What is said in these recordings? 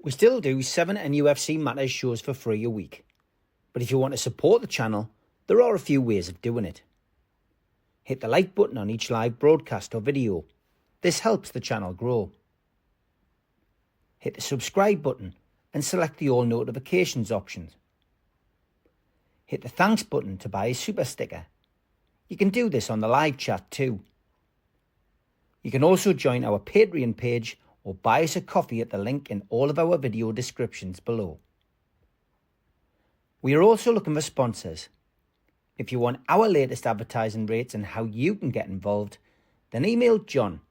We still do 7 NUFC Matters shows for free a week. But if you want to support the channel, there are a few ways of doing it. Hit the like button on each live broadcast or video. This helps the channel grow. Hit the subscribe button and select the all notifications option. Hit the thanks button to buy a super sticker. You can do this on the live chat too. You can also join our Patreon page or buy us a coffee at the link in all of our video descriptions below. We are also looking for sponsors. If you want our latest advertising rates and how you can get involved, then email John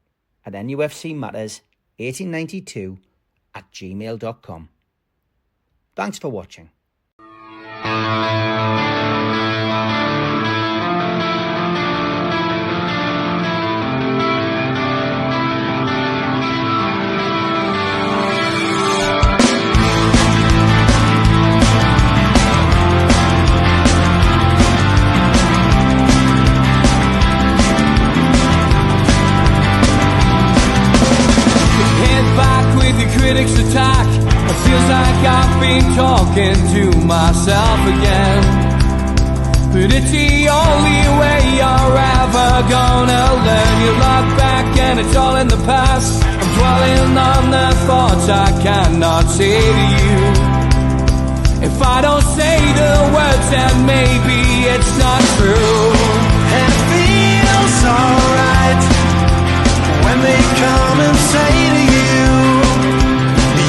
at nufcmatters1892@gmail.com. Thanks for watching. Critics attack. It feels like I've been talking to myself again. But it's the only way you're ever gonna learn. You look back and it's all in the past. I'm dwelling on the thoughts I cannot say to you. If I don't say the words, then maybe it's not true. And it feels alright when they come and say to you,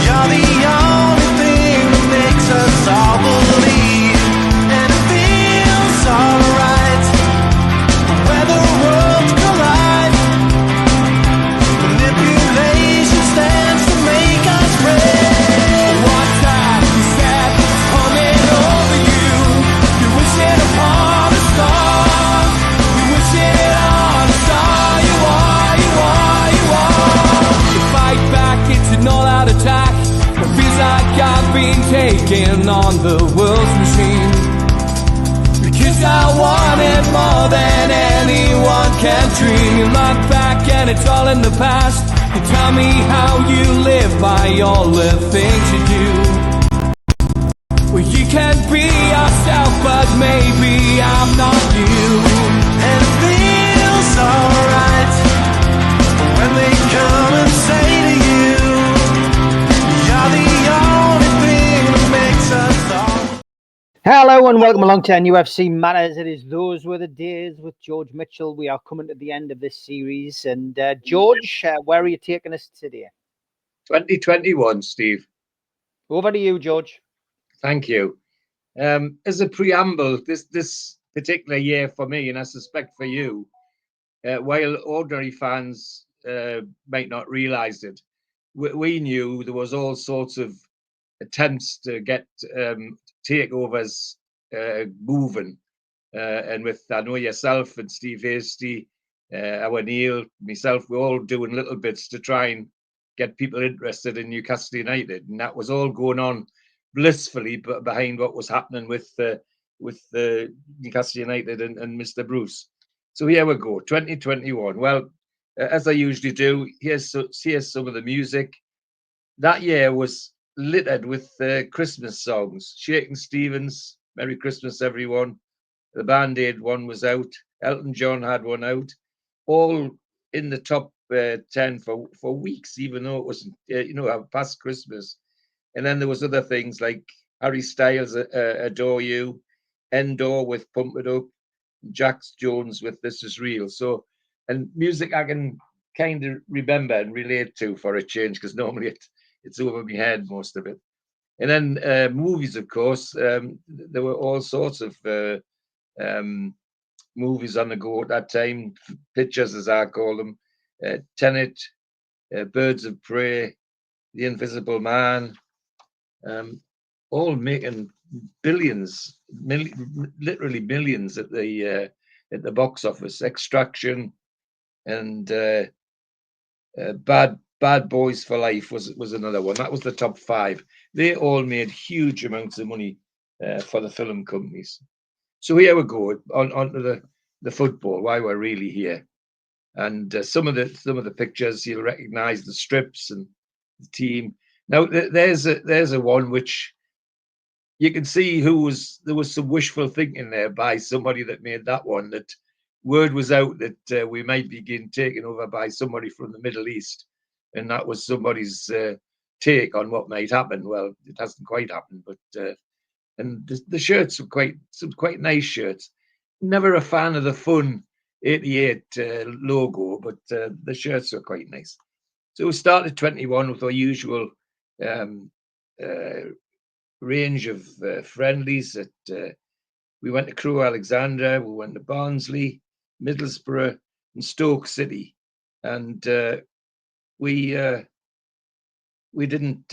you're the only thing that makes us all believe. And it feels alright where the worlds collide. Manipulation stands to make us red. What's that you said coming over you? You wish it upon a star. You wish it on a star. You are, you are, you are. You fight back, it's an all-out attack. It feels like I've been taken on the world's machine. Because I want it more than anyone can dream. You look back and it's all in the past. You tell me how you live by all the things you do. Well, you can be yourself, but maybe I'm not you. And it feels alright when they come and say to you, Hello and welcome along to NUFC Matters. It is Those Were the Days with George Mitchell. We are coming to the end of this series. And George, where are you taking us today? 2021, Steve. Over to you, George. Thank you. As a preamble, this particular year for me, and I suspect for you, while ordinary fans might not realise it, we knew there was all sorts of attempts to get takeovers moving, and with I know yourself and Steve Hasty, our Neil, myself, we're all doing little bits to try and get people interested in Newcastle United, and that was all going on blissfully behind what was happening with Newcastle United and Mr. Bruce. So here we go, 2021. Well, as I usually do, here's some of the music. That year was littered with Christmas songs. Shakin' Stevens, Merry Christmas Everyone. The Band-Aid one was out. Elton John had one out. All in the top 10 for weeks, even though it wasn't, past Christmas. And then there was other things like Harry Styles, Adore You, Endor with Pump It Up, Jax Jones with This Is Real. So, and music I can kind of remember and relate to for a change, because normally it's over my head, most of it. And then movies, of course. There were all sorts of movies on the go at that time, pictures as I call them. Tenet, Birds of Prey, The Invisible Man, all making billions, literally millions at the box office. Extraction and Bad Boys for Life was another one. That was the top 5. They all made huge amounts of money for the film companies. So here we go on to the football. Why we're really here, and some of the pictures you'll recognise the strips and the team. Now there's a one which you can see there was some wishful thinking there by somebody that made that one, that word was out that we might be getting taken over by somebody from the Middle East, and that was somebody's take on what might happen. Well, it hasn't quite happened, but and the shirts were some quite nice shirts. Never a fan of the Fun 88 logo, but the shirts were quite nice. So we started 21 with our usual um, uh, range of friendlies. We went to Crewe Alexandra, we went to Barnsley, Middlesbrough, and Stoke City, and we didn't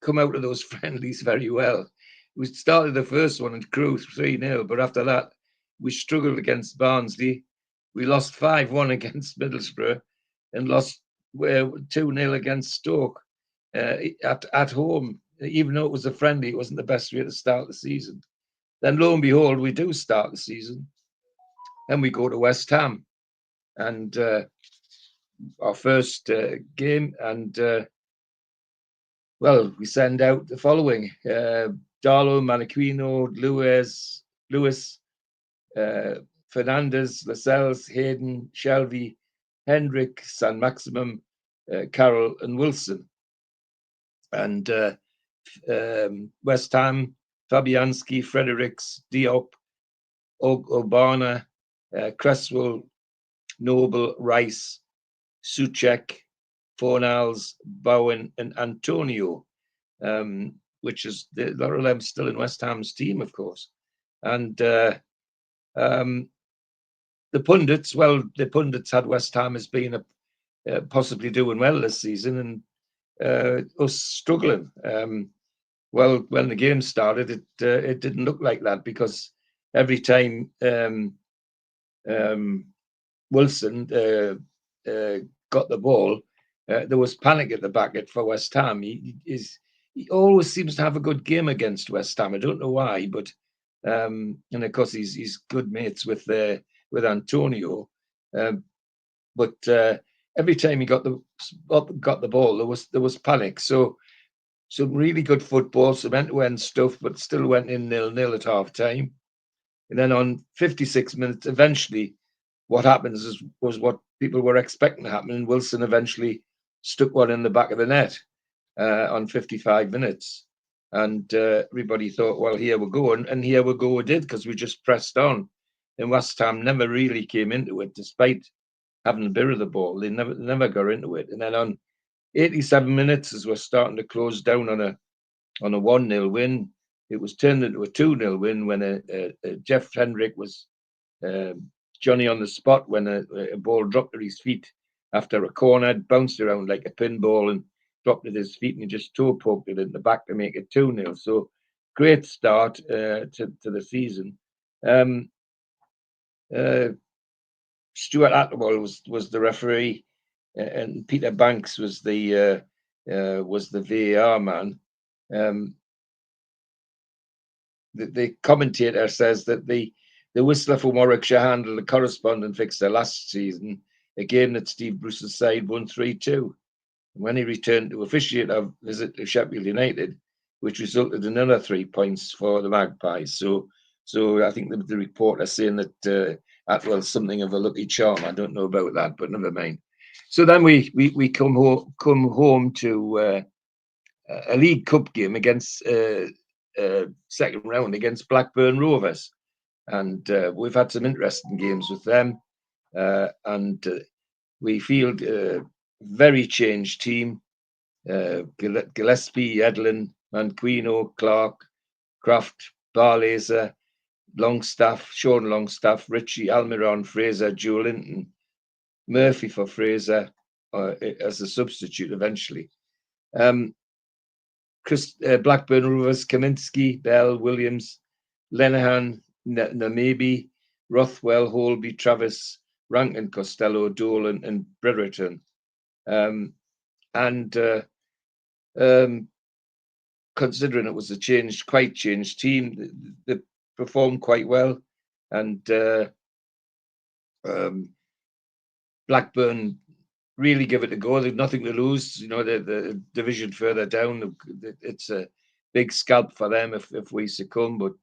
come out of those friendlies very well. We started the first one in Crewe 3-0, but after that we struggled against Barnsley. We lost 5-1 against Middlesbrough, and lost 2-0 against Stoke at home. Even though it was a friendly, it wasn't the best way to start the season. Then lo and behold, we do start the season, and we go to West Ham, and our first game, and well, we send out the following: Darlow, Maniquino, Lewis, Fernandez, Lascelles, Hayden, Shelby, Hendrick, San Maximum, Carroll, and Wilson. And West Ham, Fabianski, Fredericks, Diop, Obana, Cresswell, Noble, Rice, Suchek, Fornals, Bowen, and Antonio, which is a lot of them still in West Ham's team, of course. And the pundits had West Ham as being possibly doing well this season, and us struggling. Well, when the game started, it didn't look like that, because every time Wilson got the ball, there was panic at the back for West Ham. He always seems to have a good game against West Ham. I don't know why, but and of course he's good mates with Antonio. But every time he got the ball, there was panic. So some really good football, some end-to-end stuff, but still went in 0-0 at half time. And then on 56 minutes, eventually, what happens was what people were expecting to happen. And Wilson eventually stuck one in the back of the net on 55 minutes. And everybody thought, well, here we go. And here we go, we did, because we just pressed on. And West Ham never really came into it, despite having a bit of the ball. They never got into it. And then on 87 minutes, as we're starting to close down on a 1-0 win, it was turned into a 2-0 win when Jeff Hendrick was Johnny on the spot when a ball dropped at his feet after a corner, bounced around like a pinball and dropped at his feet, and he just toe poked it in the back to make it 2-0. So great start to the season. Stuart Atwell was the referee, and Peter Banks was the VAR man. The commentator says that the whistler for Warwickshire handled a corresponding fixture last season, a game that Steve Bruce's side won 3-2. When he returned to officiate a visit to Sheffield United, which resulted in another 3 points for the Magpies. So I think the reporter saying that Atwell's something of a lucky charm. I don't know about that, but never mind. So then we come home to a League Cup game against second round against Blackburn Rovers, and we've had some interesting games with them, and we field a very changed team. Gillespie, Edlin, Manquino, Clark, Kraft, Barlaser, Longstaff, Sean Longstaff, Ritchie, Almiron, Fraser, Joe Linton, Murphy for Fraser as a substitute eventually. Blackburn Rovers, Kaminsky, Bell, Williams, Lenehan, Namabi, Rothwell, Holby, Travis, Rankin, Costello, Dolan, and Brereton. Considering it was a quite changed team, they performed quite well, and Blackburn really give it a go. They've nothing to lose. You know, the division further down, it's a big scalp for them if we succumb. But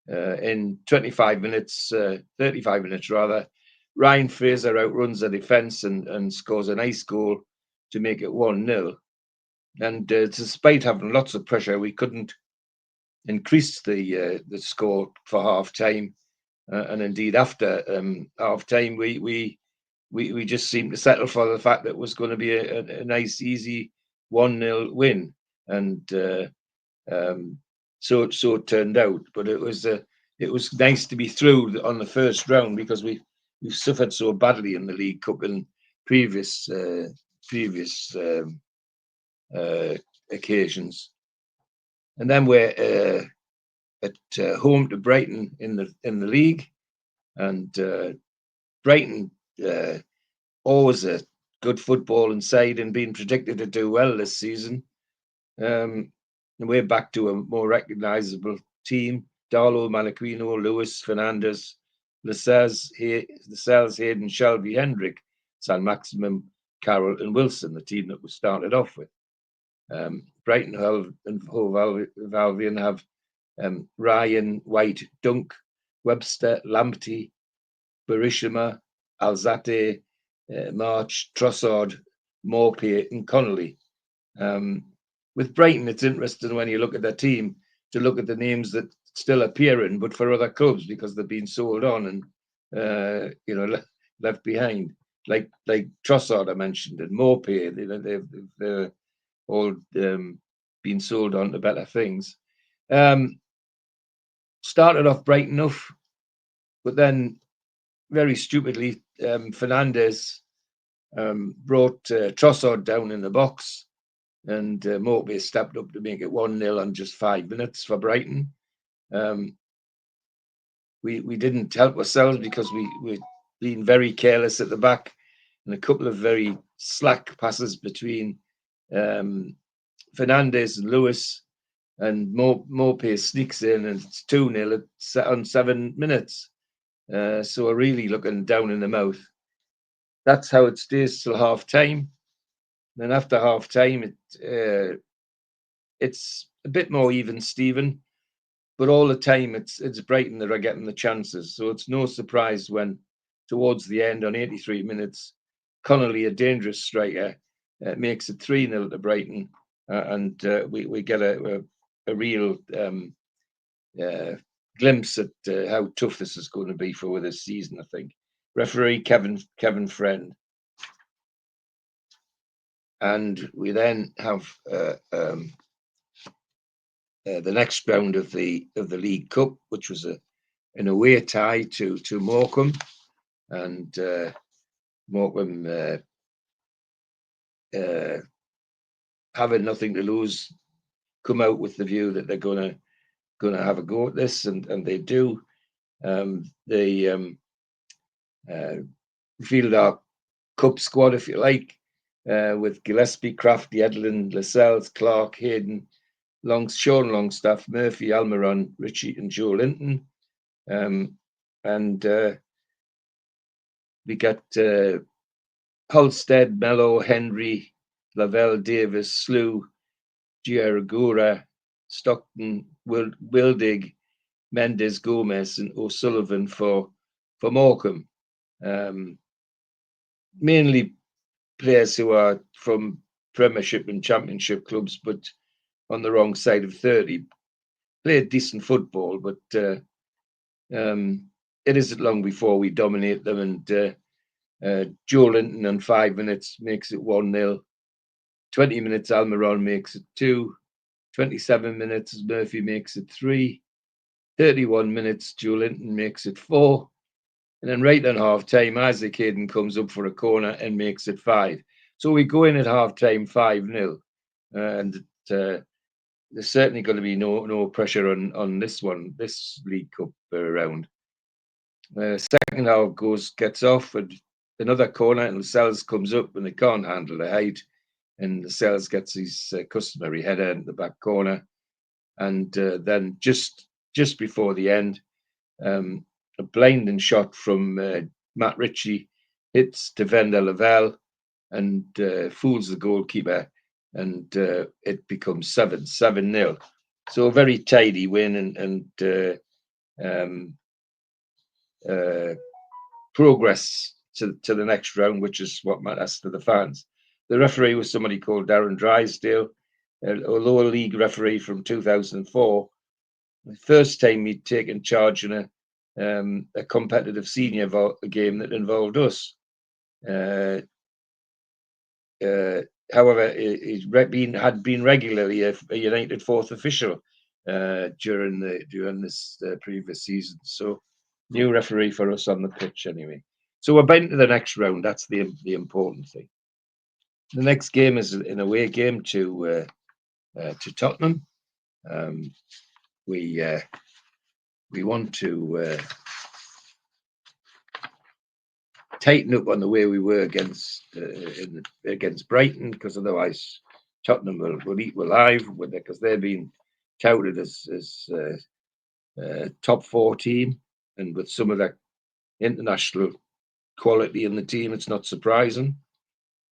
in 35 minutes, 35 minutes rather, Ryan Fraser outruns the defence and scores a nice goal to make it 1-0. And despite having lots of pressure, we couldn't increase the score for half time. And indeed, after half time, we just seemed to settle for the fact that it was going to be a nice, easy 1-0 win. And so it turned out. But it was nice to be through on the first round, because we've suffered so badly in the League Cup in previous occasions. And then we're at home to Brighton in the league, and Brighton always a good footballing side and being predicted to do well this season. And we're back to a more recognisable team: Darlow, Malaquino, Lewis, Fernandez, Lascelles, Hayden, Shelby, Hendrick, San Maximum, Carroll and Wilson, the team that we started off with. Brighton and Hove Albion have Ryan, White, Dunk, Webster, Lamptey, Barishima, Alzate, March, Trossard, Morpie and Connolly. With Brighton, it's interesting when you look at their team to look at the names that still appearing, but for other clubs, because they've been sold on and left behind. Like Trossard I mentioned, and Morpie, they've all been sold on to better things. Started off bright enough, but then very stupidly, Fernandez brought Trossard down in the box, and Morpie stepped up to make it 1-0 on just 5 minutes for Brighton. We didn't help ourselves because we'd been very careless at the back, and a couple of very slack passes between Fernandez and Lewis, and Morpie sneaks in, and it's 2-0 on 7 minutes. So we're really looking down in the mouth. That's how it stays till half time. Then after half time, it's a bit more even, Stephen, but all the time it's Brighton that are getting the chances. So it's no surprise when towards the end on 83 minutes, Connolly, a dangerous striker, makes it 3-0 to Brighton, and we get a real glimpse at how tough this is going to be for this season, I think. Referee Kevin Friend. And we then have the next round of the League Cup, which was an away tie to Morecambe, and Morecambe having nothing to lose, come out with the view that they're going to have a go at this, and they do. They field our cup squad, if you like, with Gillespie, Crafty, Edlin, Lascelles, Clark, Hayden, Sean Longstaff, Murphy, Almiron, Ritchie and Joe Linton. And we got Halstead, Mello, Henry, Lavelle, Davis, Slew, Giaragura, Stockton, Wildig, Mendes, Gomez and O'Sullivan for Morecambe. Mainly players who are from Premiership and Championship clubs, but on the wrong side of 30. Played decent football, but it isn't long before we dominate them. And Joe Linton on 5 minutes makes it 1-0. 20 minutes, Almiron makes it 2. 27 minutes, Murphy makes it 3. 31 minutes, Joe Linton makes it 4. And then right on half time, Isaac Hayden comes up for a corner and makes it 5. So we go in at half time 5-0. And there's certainly going to be no pressure on this League Cup round. Second half gets off, and another corner, and Lascelles comes up, and they can't handle the height. And Lascelles gets his customary header in the back corner. And then just before the end, a blinding shot from Matt Ritchie hits defender Lavelle, and fools the goalkeeper, and it becomes 7-0. So a very tidy win, and progress to the next round, which is what matters to the fans. The referee was somebody called Darren Drysdale, a lower league referee from 2004. The first time he'd taken charge in a competitive senior game that involved us. However, had been regularly a United fourth official during this previous season. So, new referee for us on the pitch anyway. So we're bound to the next round. That's the important thing. The next game is an away game to Tottenham. We want to tighten up on the way we were against Brighton, because otherwise Tottenham will eat alive because they've been touted as top 4 team, and with some of that international quality in the team, it's not surprising.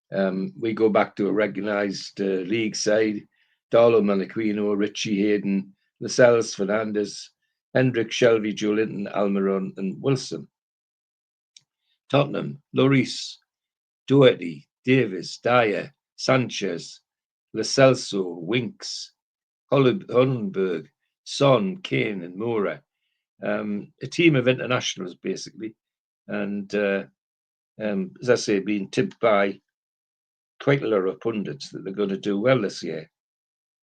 We go back to a recognised league side: Darlow, Maniquino, Richie, Hayden, Lascelles, Fernandez, Hendrick, Shelby, Joelinton, Almiron and Wilson. Tottenham: Lloris, Doherty, Davis, Dyer, Sanchez, Lo Celso, Winks, Hollenberg, Son, Kane and Moura. A team of internationals, basically. And as I say, being tipped by quite a lot of pundits that they're going to do well this year.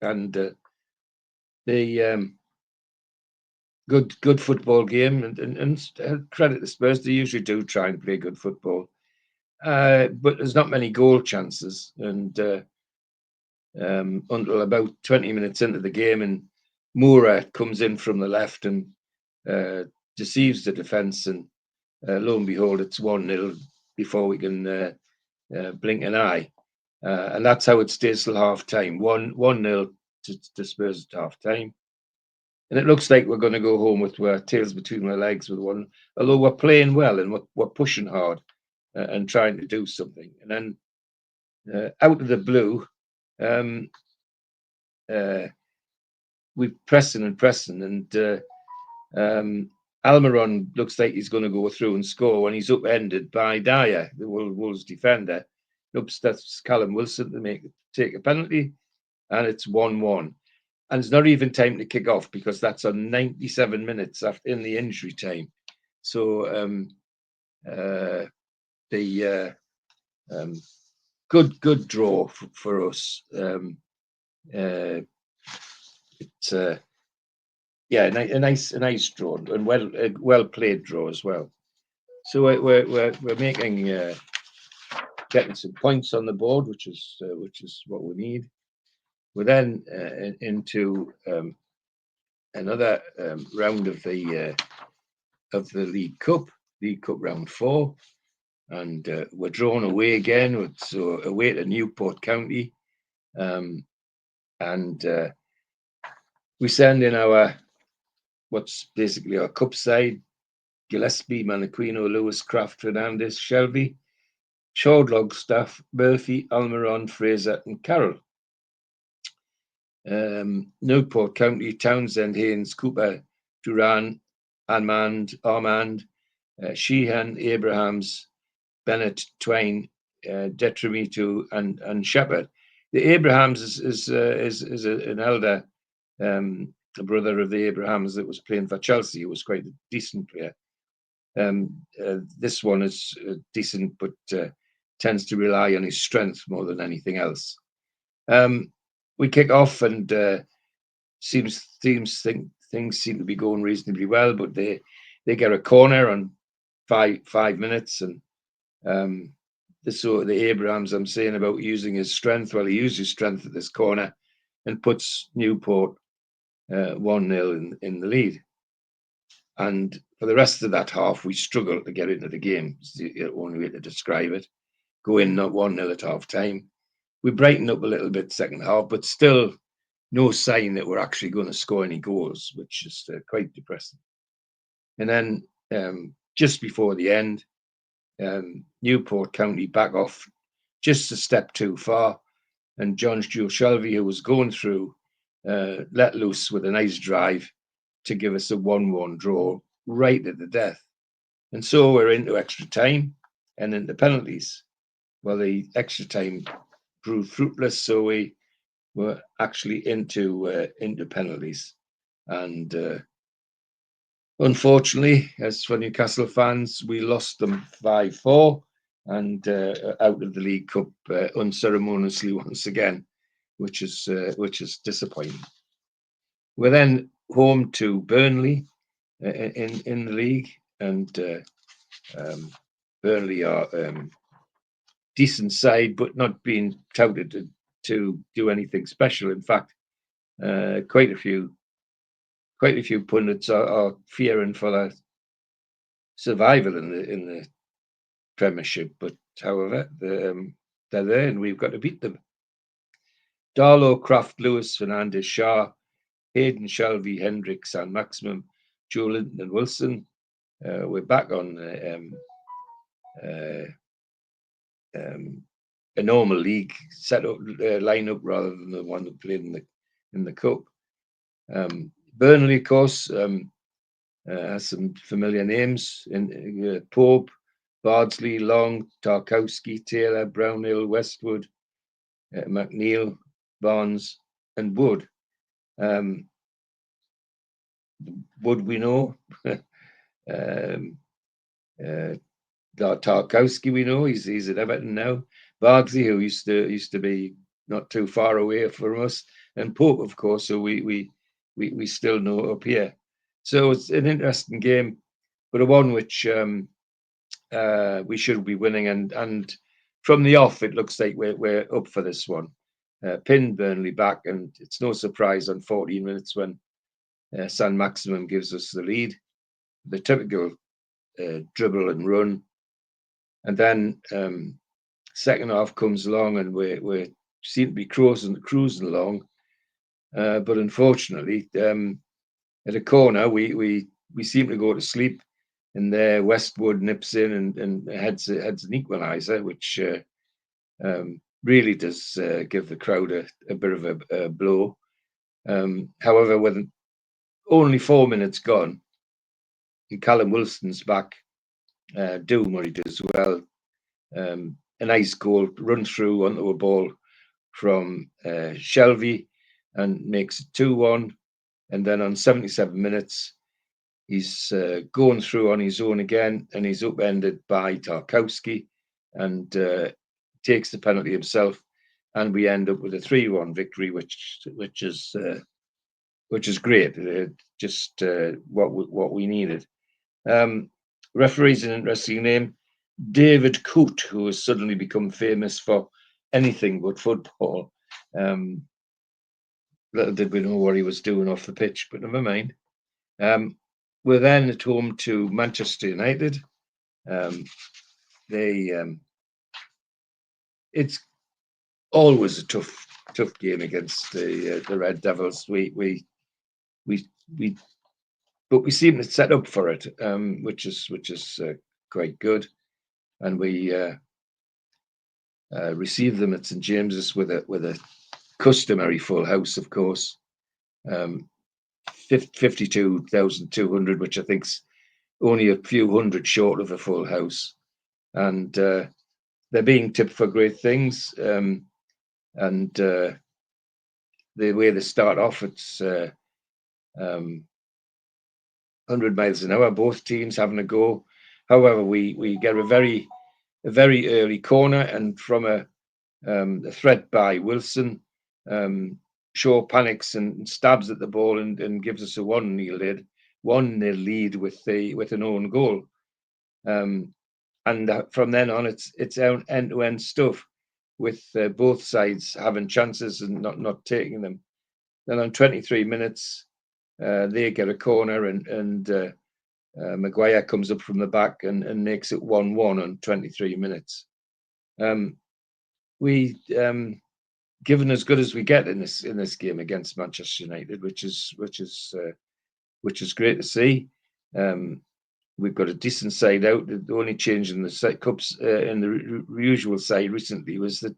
And the good football game, and credit the Spurs, they usually do try and play good football. But there's not many goal chances, and until about 20 minutes into the game, and Moura comes in from the left and deceives the defence, and lo and behold, it's 1-0 before we can blink an eye. And that's how it stays till half time. 1-0 to Spurs at half time. And it looks like we're going to go home with our tails between our legs with one, although we're playing well and we're pushing hard and trying to do something. And then out of the blue, we're pressing, and Almiron looks like he's going to go through and score when he's upended by Dyer, the Wolves defender. That's Callum Wilson to take a penalty, and it's 1-1. And it's not even time to kick off, because that's on 97 minutes after in the injury time. So good draw for us. It's a nice draw, and well played draw as well. So we're making getting some points on the board, which is what we need. We're then into another round of the League Cup round 4, and we're drawn away again. So away to Newport County, and we send in what's basically our cup side: Gillespie, Maniquino, Lewis, Kraft, Fernandez, Shelby, Shawdlog, Staff, Murphy, Almiron, Fraser and Carroll. Newport County: Townsend, Haynes, Cooper, Duran, Armand, Sheehan, Abrahams, Bennett, Tyne, Detrimitu and Shepherd. The Abrahams is an elder a brother of the Abrahams that was playing for Chelsea. He was quite a decent player. This one is decent, but tends to rely on his strength more than anything else. We kick off, and things seem to be going reasonably well, but they get a corner on five minutes, and the Abrahams I'm saying about using his strength. Well, he used his strength at this corner and puts Newport 1-0 in the lead. And for the rest of that half, we struggled to get into the game. It's the only way to describe it. Go in not 1-0 at half time. We brightened up a little bit second half, but still no sign that we're actually going to score any goals, which is quite depressing. And then just before the end, Newport County back off just a step too far. And John Stuart Shelby, who was going through, let loose with a nice drive to give us a 1-1 draw right at the death. And so we're into extra time and into penalties. Well, the extra time proved fruitless, so we were actually into penalties. And unfortunately, as for Newcastle fans, we lost them 5-4 and out of the League Cup unceremoniously once again, which is disappointing. We're then home to Burnley in the league, and Burnley are decent side, but not being touted to do anything special. In fact, quite a few pundits are fearing for their survival in the Premiership. But however, they're there, and we've got to beat them. Darlow, Kraft, Lewis, Fernandez, Shaw, Hayden, Shelby, Hendricks, San Maximum, Joe Linton, and Wilson. We're back on a normal league setup lineup rather than the one that played in the cup. Burnley, of course, has some familiar names in Pope, Bardsley, Long, Tarkowski, Taylor, Brownhill, Westwood, McNeil, Barnes, and Wood. Wood we know. Tarkowski we know. He's at Everton now. Bardsley, who used to be not too far away from us, and Pope, of course, so we still know up here. So it's an interesting game, but a one which we should be winning. And from the off, it looks like we're up for this one. Pinned Burnley back, and it's no surprise on 14 minutes when San Maximum gives us the lead. The typical dribble and run, and then second half comes along, and we seem to be cruising along. But unfortunately, at a corner, we seem to go to sleep, and there Westwood nips in and heads an equaliser, which really does give the crowd a bit of a blow. However, with only 4 minutes gone, and Callum Wilson's back, doing what he does well. A nice goal, run through onto a ball from Shelby, and makes it 2-1. And then on 77 minutes, he's going through on his own again, and he's upended by Tarkowski, and takes the penalty himself, and we end up with a 3-1 victory, which is great. Just what we needed. Referee's an interesting name, David Coote, who has suddenly become famous for anything but football. Little did we know what he was doing off the pitch, but never mind. We're then at home to Manchester United. It's always a tough game against the Red Devils. But we seem to set up for it, which is quite good. And we receive them at St James's with a customary full house, of course. 52,200, which I think's only a few hundred short of a full house, and they're being tipped for great things. And the way they start off, it's 100 miles an hour. Both teams having a go. However, we get a very early corner, and from a threat by Wilson, Shaw panics and stabs at the ball and gives us a 1-0 lead with an own goal. And from then on, it's end-to-end stuff, with both sides having chances and not taking them. Then on 23 minutes, they get a corner, and Maguire comes up from the back and makes it 1-1 on 23 minutes. We given as good as we get in this game against Manchester United, which is great to see. We've got a decent side out. The only change in the cups in the usual side recently was that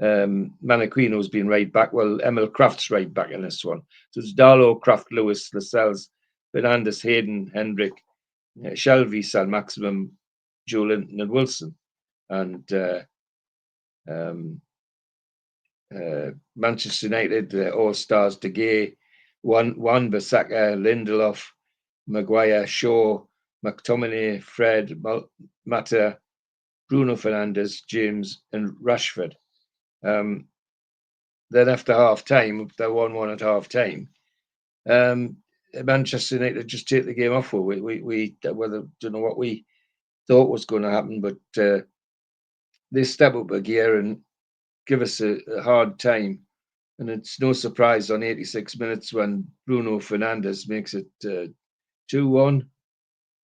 Manaquino's been right back. Well, Emil Kraft's right back in this one. So it's Darlow, Kraft, Lewis, Lascelles, Fernandez, Hayden, Hendrick, Shelby, San Maximum, Joe Linton, and Wilson. And Manchester United, All-Stars, De Gea, Wan Bissaka, Lindelof, Maguire, Shaw, McTominay, Fred, Mata, Bruno Fernandes, James, and Rashford. Then after half time, they 1-1 at half time. Manchester United just take the game off. We don't know what we thought was going to happen, but they step up a gear and give us a hard time. And it's no surprise on 86 minutes when Bruno Fernandes makes it 2-1.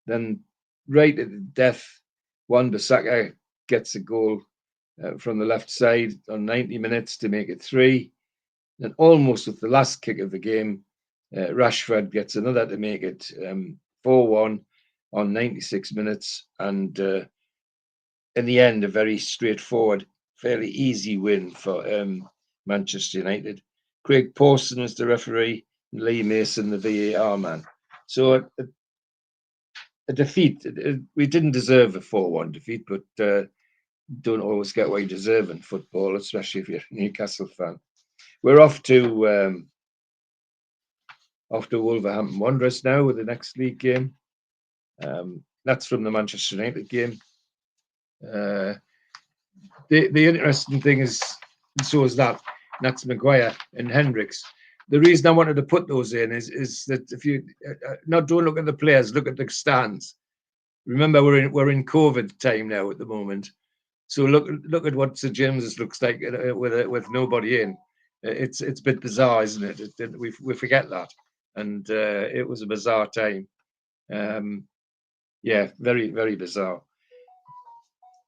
Then right at the death, Wan Bissaka gets a goal from the left side on 90 minutes to make it 3. And almost with the last kick of the game, Rashford gets another to make it 4-1 on 96 minutes. And in the end, a very straightforward, fairly easy win for Manchester United. Craig Pawson was the referee, and Lee Mason the VAR man. So a defeat. We didn't deserve a 4-1 defeat, but don't always get what you deserve in football, especially if you're a Newcastle fan. We're off to Wolverhampton Wanderers now with the next league game. That's from the Manchester United game. The interesting thing is, and so is that's Maguire and Hendricks. The reason I wanted to put those in is that if you don't look at the players, look at the stands. Remember, we're in COVID time now at the moment, so look at what St James's looks like with nobody in. It's a bit bizarre, isn't it? We forget that, and it was a bizarre time. Yeah, very very bizarre.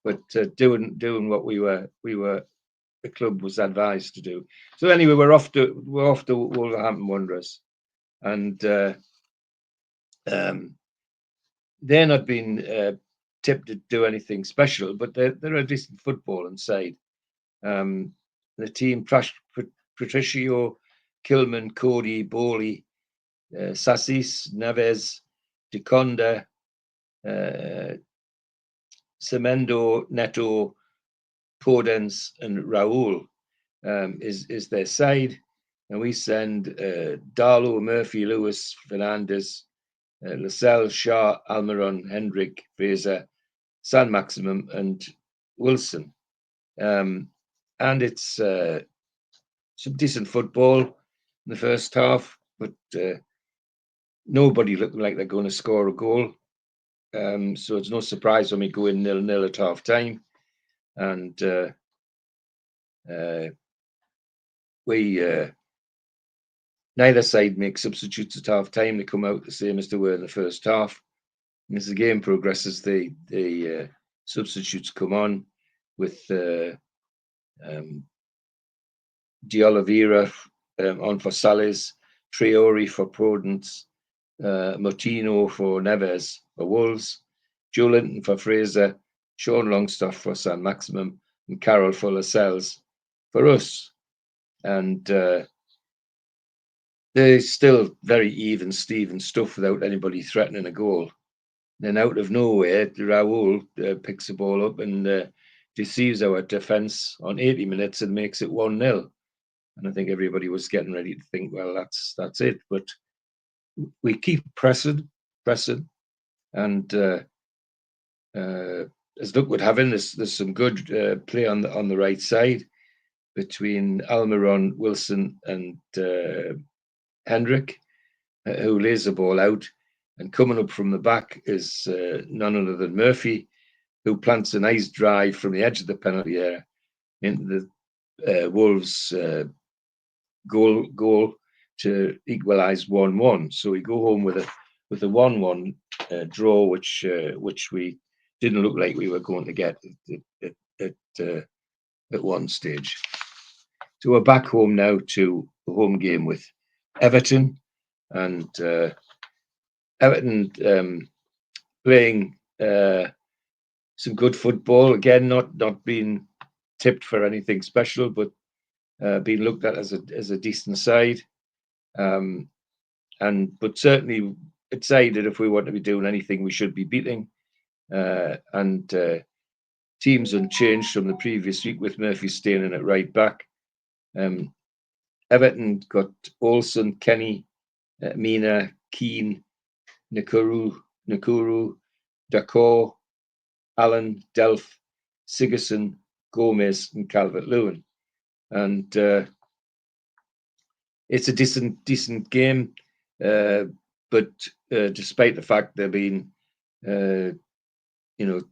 But doing what the club was advised to do. So anyway, we're off to Wolverhampton Wanderers, and they're not being tipped to do anything special, but they're a decent footballing side. The team: Patricio, Kilman, Cody, Bowley, Sassis, Neves, Deconda, Semendo, Neto, Podence, and Raul is their side. And we send Darlow, Murphy, Lewis, Fernandez, Lascelles, Shaw, Almiron, Hendrick, Fraser, San Maximum, and Wilson. And it's some decent football in the first half, but nobody looking like they're going to score a goal. So it's no surprise when we go in 0-0 at half time. And neither side makes substitutes at half time. They come out the same as they were in the first half. And as the game progresses, the substitutes come on with De Oliveira on for Salis, Traore for Prudence, Moutinho for Neves for Wolves, Joe Linton for Fraser, Sean Longstaff for San Maximum, and Carroll for Lascelles for us. And they're still very even Steven stuff without anybody threatening a goal. Then out of nowhere, Raul picks the ball up and deceives our defence on 80 minutes and makes it 1-0. And I think everybody was getting ready to think, well, that's it. But we keep pressing, and as luck would have it, there's some good play on the right side between Almiron, Wilson, and Hendrick, who lays the ball out. And coming up from the back is none other than Murphy, who plants a nice drive from the edge of the penalty area into the Wolves' goal to equalise 1-1. So we go home with a 1-1 draw, which we didn't look like we were going to get at one stage. So we're back home now to the home game with Everton, and Everton playing some good football. Again, not being tipped for anything special, but being looked at as a decent side. But certainly a side that if we want to be doing anything, we should be beating. Teams unchanged from the previous week with Murphy staying in at right back. Everton got Olsen, Kenny, Mina, Keane, Nakuru, Dakor, Allen, Delph, Sigerson, Gomez, and Calvert-Lewin. And it's a decent game, but despite the fact there being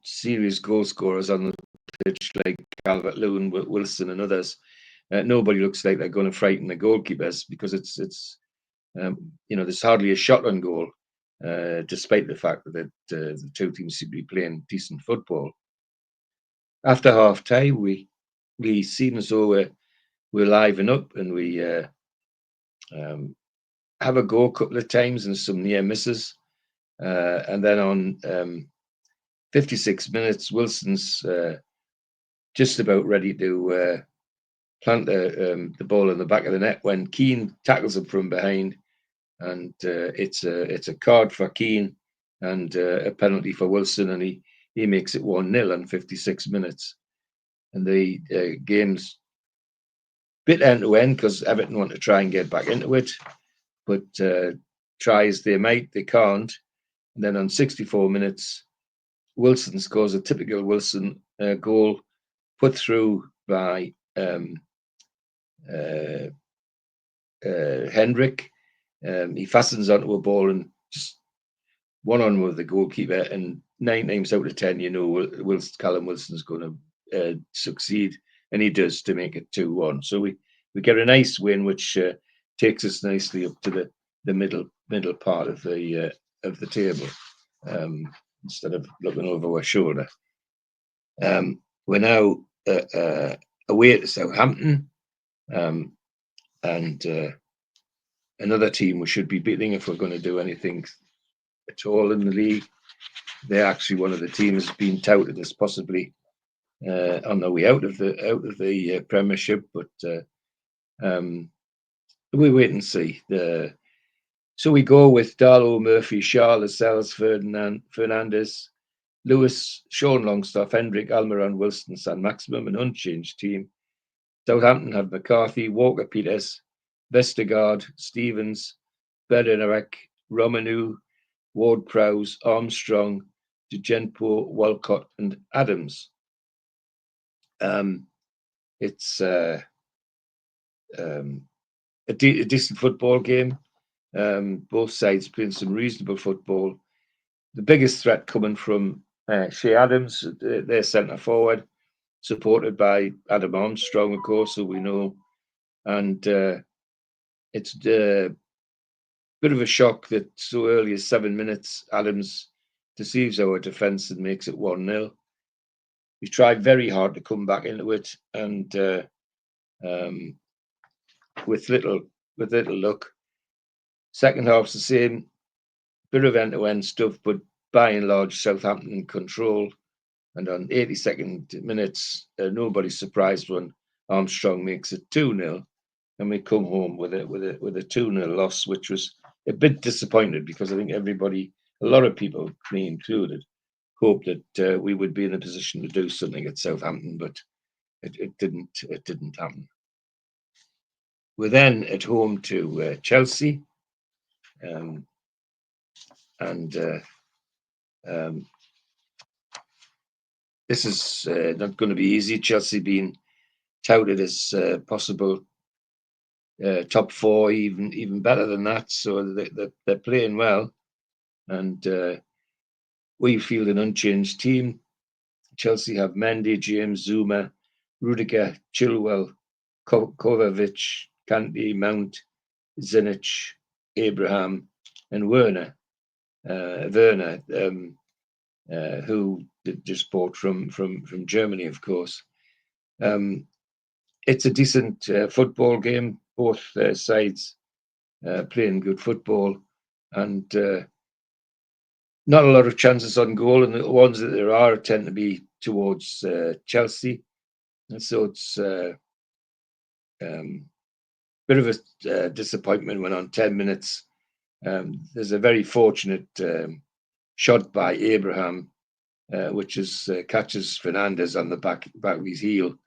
serious goal scorers on the pitch like Calvert-Lewin, Wilson, and others, nobody looks like they're going to frighten the goalkeepers, because it's there's hardly a shot on goal, despite the fact that the two teams seem to be playing decent football. After half time, we seem as though we're liven up, and we have a go a couple of times and some near misses, and then on 56 minutes, Wilson's just about ready to plant the ball in the back of the net when Keane tackles him from behind, and it's a card for Keane and a penalty for Wilson, and he makes it 1-0 on 56 minutes. And the game's bit end to end because Everton want to try and get back into it, but try as they might, they can't. And then on 64 minutes, Wilson scores a typical Wilson goal, put through by Hendrick. He fastens onto a ball and just one-on-one with the goalkeeper, and 9 times out of 10, Callum Wilson's going to succeed, and he does, to make it 2-1. So we get a nice win, which takes us nicely up to the middle part of the table, instead of looking over our shoulder. We're now away to Southampton, and another team we should be beating if we're going to do anything at all in the league. They're actually one of the teams being touted as possibly on their way out of the Premiership, but we wait and see. So we go with Darlow, Murphy, Shaw, Lascelles, Fernandez, Lewis, Sean Longstaff, Hendrick, Almiron, Wilson, San Maximum, an unchanged team. Southampton have McCarthy, Walker, Peters, Vestergaard, Stevens, Bednarek, Romanu, Ward-Prowse, Armstrong, DeGenpo, Walcott, and Adams. It's a decent football game. Both sides playing some reasonable football. The biggest threat coming from Shea Adams, their centre forward, supported by Adam Armstrong, of course, who we know. And it's a bit of a shock that so early as 7 minutes, Adams deceives our defence and makes it 1-0. We tried very hard to come back into it, and with little luck. Second half's the same, bit of end-to-end stuff, but by and large, Southampton in control. And on 82nd minutes, nobody's surprised when Armstrong makes it 2-0, and we come home with a 2-0 loss, which was a bit disappointed, because I think a lot of people, me included, hoped that we would be in a position to do something at Southampton, but it didn't happen. We're then at home to Chelsea, and this is not going to be easy. Chelsea being touted as possible top 4, even better than that. So they're playing well, and we field an unchanged team. Chelsea have Mendy, James, Zuma, Rudiger, Chilwell, Kovacic, Kante, Mount, Zinich, Abraham, and Werner, who just bought from Germany, of course. It's a decent football game. Both sides playing good football, and Not a lot of chances on goal, and the ones that there are tend to be towards Chelsea. And so it's a bit of a disappointment when on 10 minutes there's a very fortunate shot by Abraham, which is catches Fernandez on the back of his heel,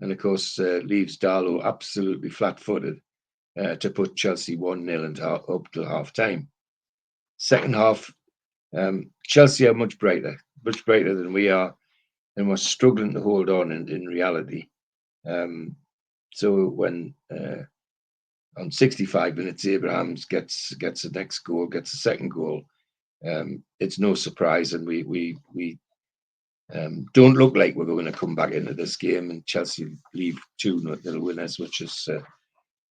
and of course leaves Darlow absolutely flat-footed to put Chelsea 1-0 up till half time. Second half, Chelsea are much brighter than we are, and we're struggling to hold on in reality. So when on 65 minutes Abraham gets the next goal, gets the second goal, it's no surprise, and we don't look like we're going to come back into this game, and Chelsea leave 2-0 winners, which is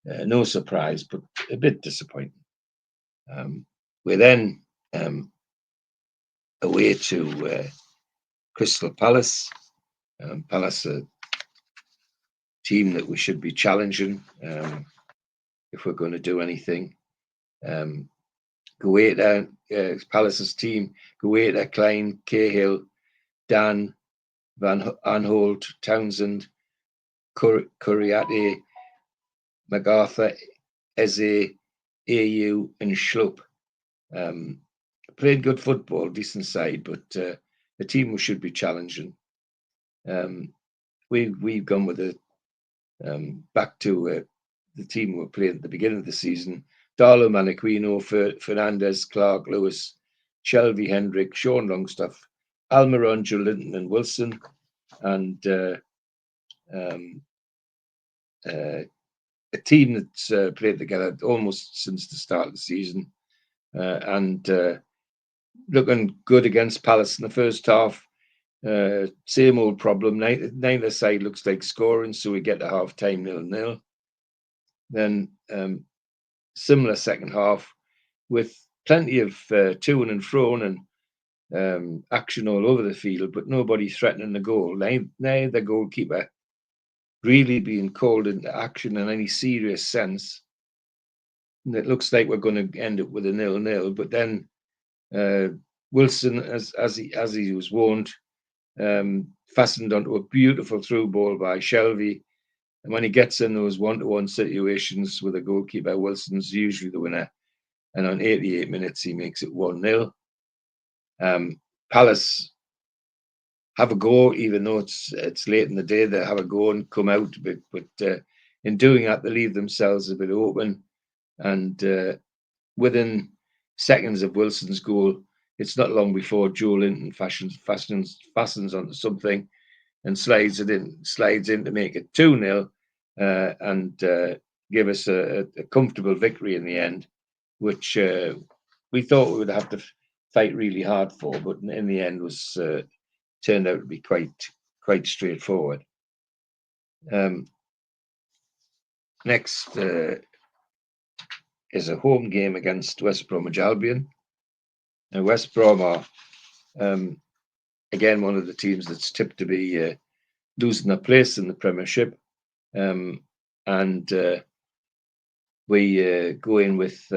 no surprise, but a bit disappointing. We're then away to Crystal Palace. Palace, a team that we should be challenging if we're going to do anything. Guaita, Palace's team, Guaita, Klein, Cahill, Dan, Van Aanholt, Townsend, Kuriate, MacArthur, Eze, AU, and Schlupp. Played good football, decent side, but a team we should be challenging. We've gone with back to the team we played at the beginning of the season: Darlow, Maniquino, Fernandez, Clark, Lewis, Shelby, Hendrick, Sean Longstaff, Almiron, Joelinton, and Wilson, and a team that's played together almost since the start of the season, and looking good against Palace in the first half. Same old problem. Neither side looks like scoring, so we get to half time 0-0. Then similar second half with plenty of to and fro and action all over the field, but nobody threatening the goal. Neither the goalkeeper really being called into action in any serious sense. And it looks like we're going to end up with a 0-0. But then Wilson, as he was warned, fastened onto a beautiful through ball by Shelby. And when he gets in those one-to-one situations with a goalkeeper, Wilson's usually the winner. And on 88 minutes, he makes it 1-0. Palace have a go, even though it's late in the day. They have a go and come out, but in doing that, they leave themselves a bit open. And within seconds of Wilson's goal, it's not long before Joelinton fastens onto something and slides in to make it 2-0 and give us a comfortable victory in the end, which we thought we would have to fight really hard for, but in the end was turned out to be quite straightforward. Next is a home game against West Bromwich Albion. Now, West Brom are again one of the teams that's tipped to be losing their place in the Premiership, and we go in with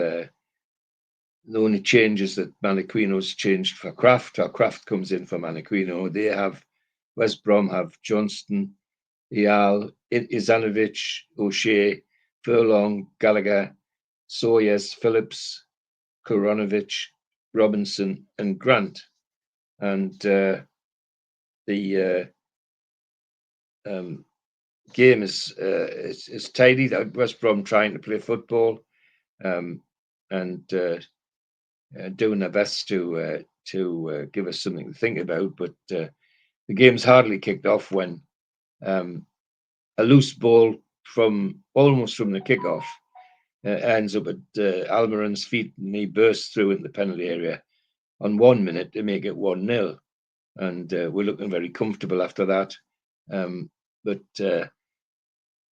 the only changes that Maniquino's changed for Kraft. Or Kraft comes in for Maniquino. West Brom have Johnston, Ial, Izanovic, O'Shea, Furlong, Gallagher, Sawyers, Phillips, Koronovic, Robinson, and Grant. And the game is tidy. West Brom trying to play football and doing their best to give us something to think about. But the game's hardly kicked off when a loose ball almost from the kickoff ends up at Almiron's feet, and he bursts through in the penalty area on 1 minute to make it 1-0. And we're looking very comfortable after that. But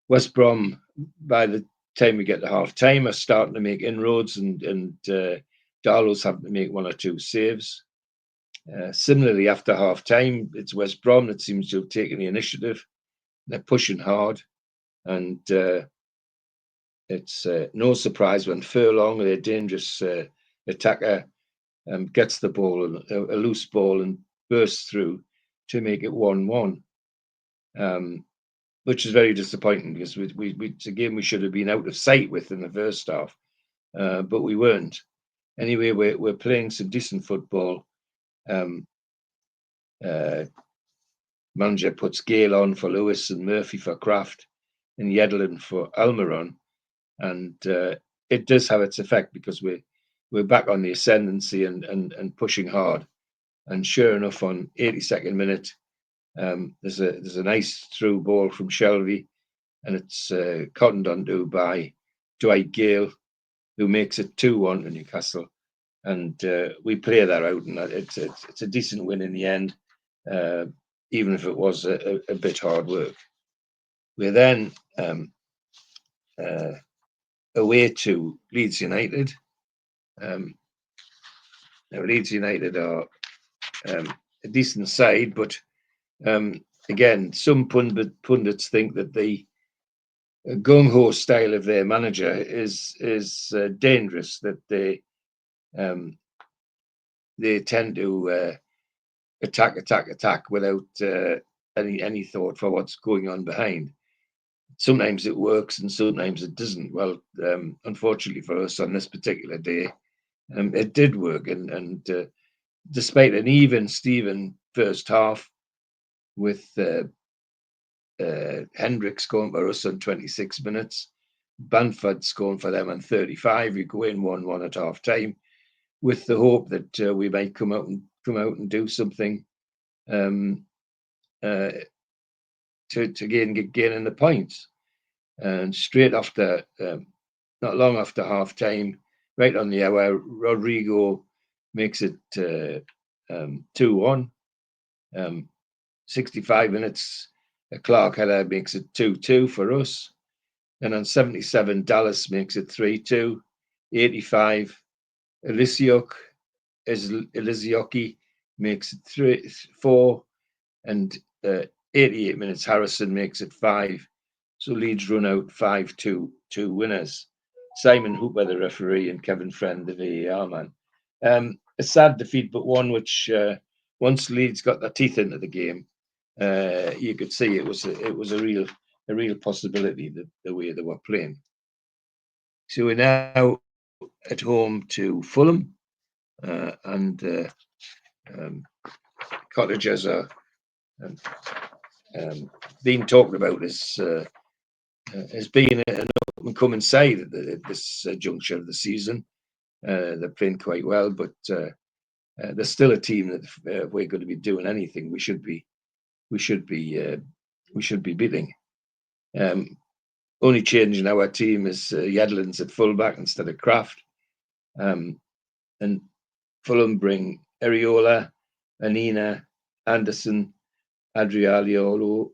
West Brom, by the time we get to half time, are starting to make inroads, and Darlow's having to make one or two saves. Similarly, after half time, it's West Brom that seems to have taken the initiative. They're pushing hard, and it's no surprise when Furlong, their dangerous attacker, gets the ball, a loose ball, and bursts through to make it 1-1, which is very disappointing because it's a game we should have been out of sight with in the first half, but we weren't. Anyway, we're playing some decent football. Manager puts Gale on for Lewis and Murphy for Kraft and Yedlin for Almiron, and it does have its effect because we're back on the ascendancy and pushing hard. And sure enough, on 82nd minute, there's a nice through ball from Shelby, and it's cottoned onto by Dwight Gale, who makes it 2-1 to Newcastle. And we play that out, and it's a decent win in the end, even if it was a bit hard work. We're then away to Leeds United. Now, Leeds United are a decent side, but again, some pundits think that the gung-ho style of their manager is dangerous, that they tend to attack without any thought for what's going on behind. Sometimes it works and sometimes it doesn't. Well, unfortunately for us on this particular day, it did work, and despite an even Steven first half with Hendricks scoring for us on 26 minutes, Banford scoring for them on 35. You go in 1-1 at half time with the hope that we might come out and do something to gain in the points. And straight after, not long after half time, right on the hour, Rodrigo makes it 2-1. 65 minutes, Clark header makes it 2-2 for us. And on 77, Dallas makes it 3-2. 85, Elizioki makes it 3-4. And 88 minutes, Harrison makes it 5. So Leeds run out 5-2 winners. Simon Hooper, the referee, and Kevin Friend, the VAR man. A sad defeat, but one which once Leeds got their teeth into the game, you could see it was a real possibility, the way they were playing. So we're now at home to Fulham, and Cottagers are being talked about as being an up-and-coming side at this juncture of the season. They're playing quite well, but they're still a team that if we're going to be doing anything, we should be beating. Only change in our team is Yedlin's at fullback instead of Kraft, and Fulham bring Areola, Anina, Anderson, Adrialiolo,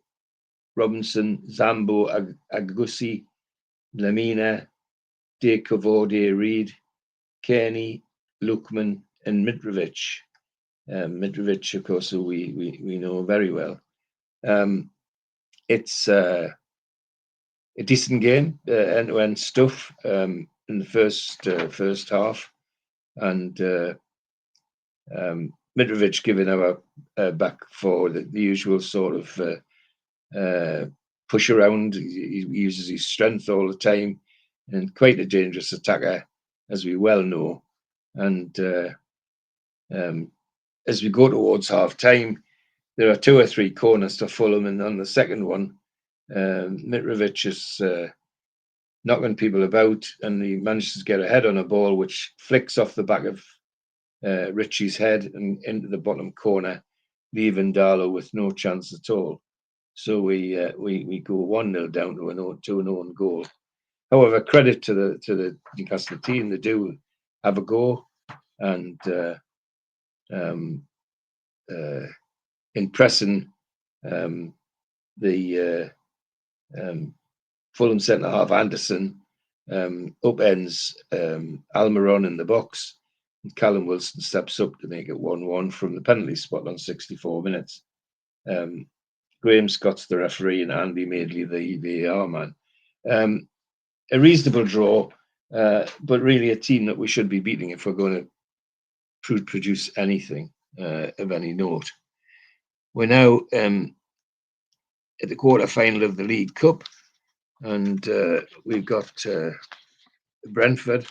Robinson, Zambo, Agusi, Lamina, De Cavode, Reed, Kearney, Lukman, and Mitrovic. Mitrovic, of course, who we know very well. It's a decent game, end-to-end stuff in the first half, and Mitrovic giving our back for the usual sort of push around. He uses his strength all the time, and quite a dangerous attacker, as we well know. And as we go towards half time, there are 2 or 3 corners to Fulham, and on the second one, Mitrovic is knocking people about, and he manages to get a head on a ball which flicks off the back of Richie's head and into the bottom corner, leaving Darlow with no chance at all. So we go 1-0 down to an own goal. However, credit to the Newcastle team, they do have a go, and impressing the Fulham centre half Anderson upends Almiron in the box, and Callum Wilson steps up to make it 1-1 from the penalty spot on 64 minutes. Graham Scott's the referee, and Andy Madeley the VAR man. A reasonable draw, but really a team that we should be beating if we're going to produce anything of any note. We're now at the quarter-final of the League Cup, and we've got Brentford.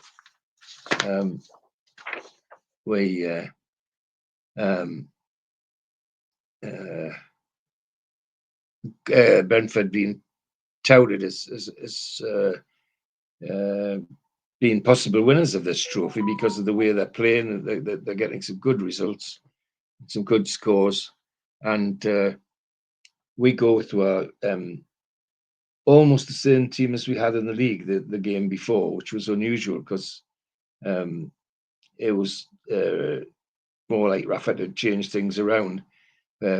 Brentford being touted as being possible winners of this trophy because of the way they're playing. They're getting some good results, some good scores, and we go to our almost the same team as we had in the league the game before, which was unusual because it was more like Rafa had changed things around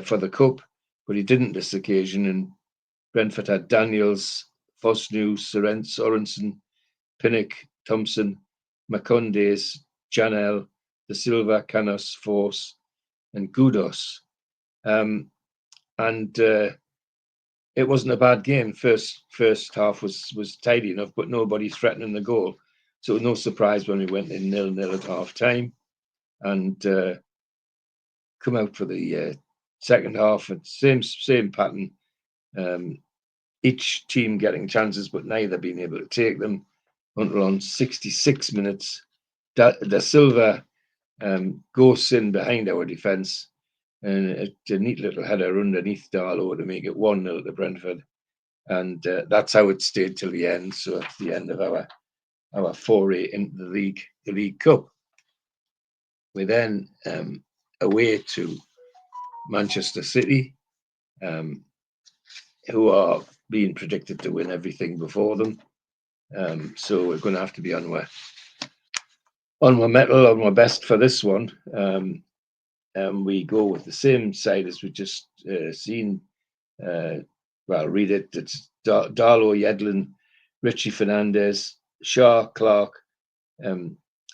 for the cup, but he didn't this occasion. And Brentford had Daniels, Fosnu, Sorensen, Pinnock, Thompson, Macondes, Janel, De Silva, Canos, Force, and Gudos. And it wasn't a bad game. First half was tidy enough, but nobody threatening the goal. So it was no surprise when we went in 0-0 at half time and come out for the second half. And same pattern. Each team getting chances, but neither being able to take them until on 66 minutes. Da Silva goes in behind our defence, and a neat little header underneath Darlow to make it 1-0 to Brentford. And that's how it stayed till the end. So at the end of our foray into the League Cup. We're then away to Manchester City, who are being predicted to win everything before them. So we're going to have to be on our mettle, on our best for this one. We go with the same side as we just seen. Well, read it. It's Darlow, Yedlin, Richie Fernandez, Shaw, Clark,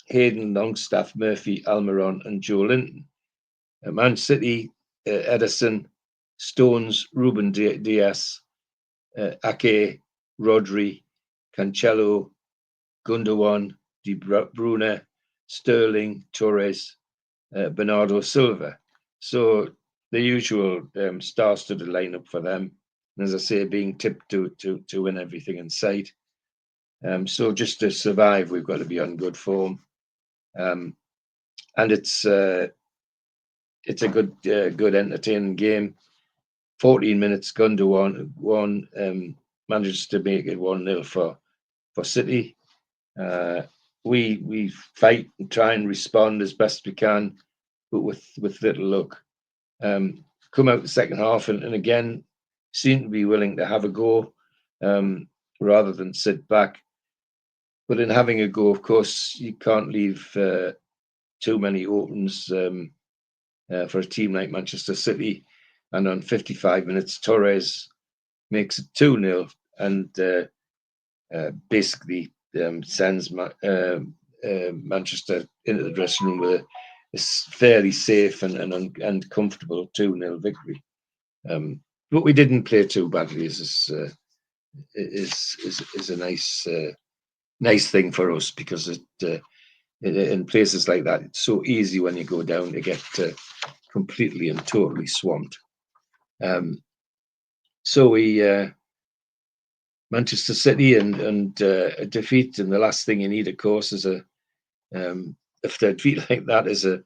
Hayden, Longstaff, Murphy, Almiron, and Joe Linton. Man City, Edison, Stones, Ruben Diaz, Ake, Rodri, Cancelo, Gundogan, De Bruyne, Sterling, Torres, Bernardo Silva. So the usual star-studded lineup for them. And as I say, being tipped to win everything in sight. So just to survive, we've got to be on good form. And it's a good entertaining game. 14 minutes, Gundogan manages to make it 1-0 for City. We fight and try and respond as best we can, but with little luck. Come out the second half and again seem to be willing to have a go rather than sit back. But in having a go, of course, you can't leave too many opens for a team like Manchester City. And on 55 minutes, Torres makes it 2-0 and basically sends Manchester into the dressing room with a fairly safe and comfortable 2-0 victory. But we didn't play too badly. Is a nice thing for us because it in places like that it's so easy when you go down to get completely and totally swamped. So we Manchester City and a defeat, and the last thing you need, of course, is if they defeat like that is a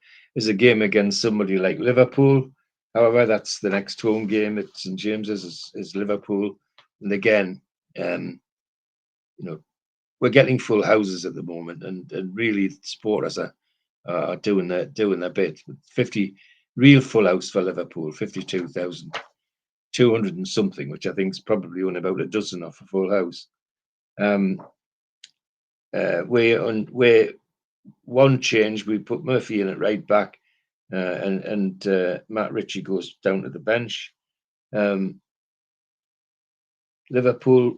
game against somebody like Liverpool. However, that's the next home game at St James's is Liverpool, and again, we're getting full houses at the moment, and really supporters are doing their bit. 50 real full house for Liverpool, 52,200 and something, which I think is probably only about a dozen off a full house. We're one change. We put Murphy in at right back, and Matt Ritchie goes down to the bench. Liverpool: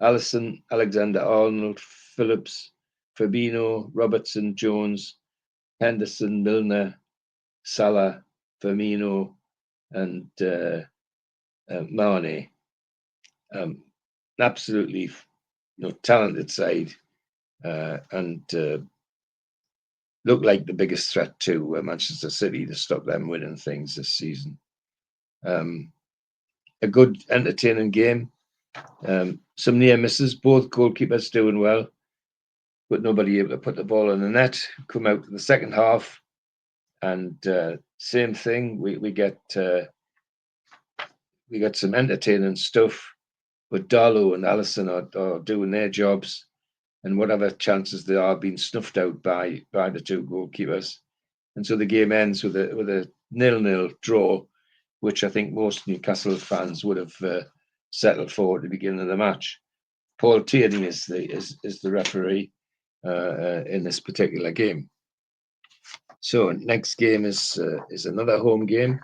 Alisson, Alexander-Arnold, Phillips, Fabinho, Robertson, Jones, Henderson, Milner, Salah, Firmino, and Mane. Absolutely, talented side, and look like the biggest threat to Manchester City to stop them winning things this season. A good, entertaining game. Some near misses, both goalkeepers doing well, but nobody able to put the ball in the net. Come out to the second half, and same thing. We get some entertaining stuff, but Darlow and Allison are doing their jobs, and whatever chances there are being snuffed out by the two goalkeepers, and so the game ends with a 0-0 draw, which I think most Newcastle fans would have settled for at the beginning of the match. Paul Tierney is the referee in this particular game. So next game is another home game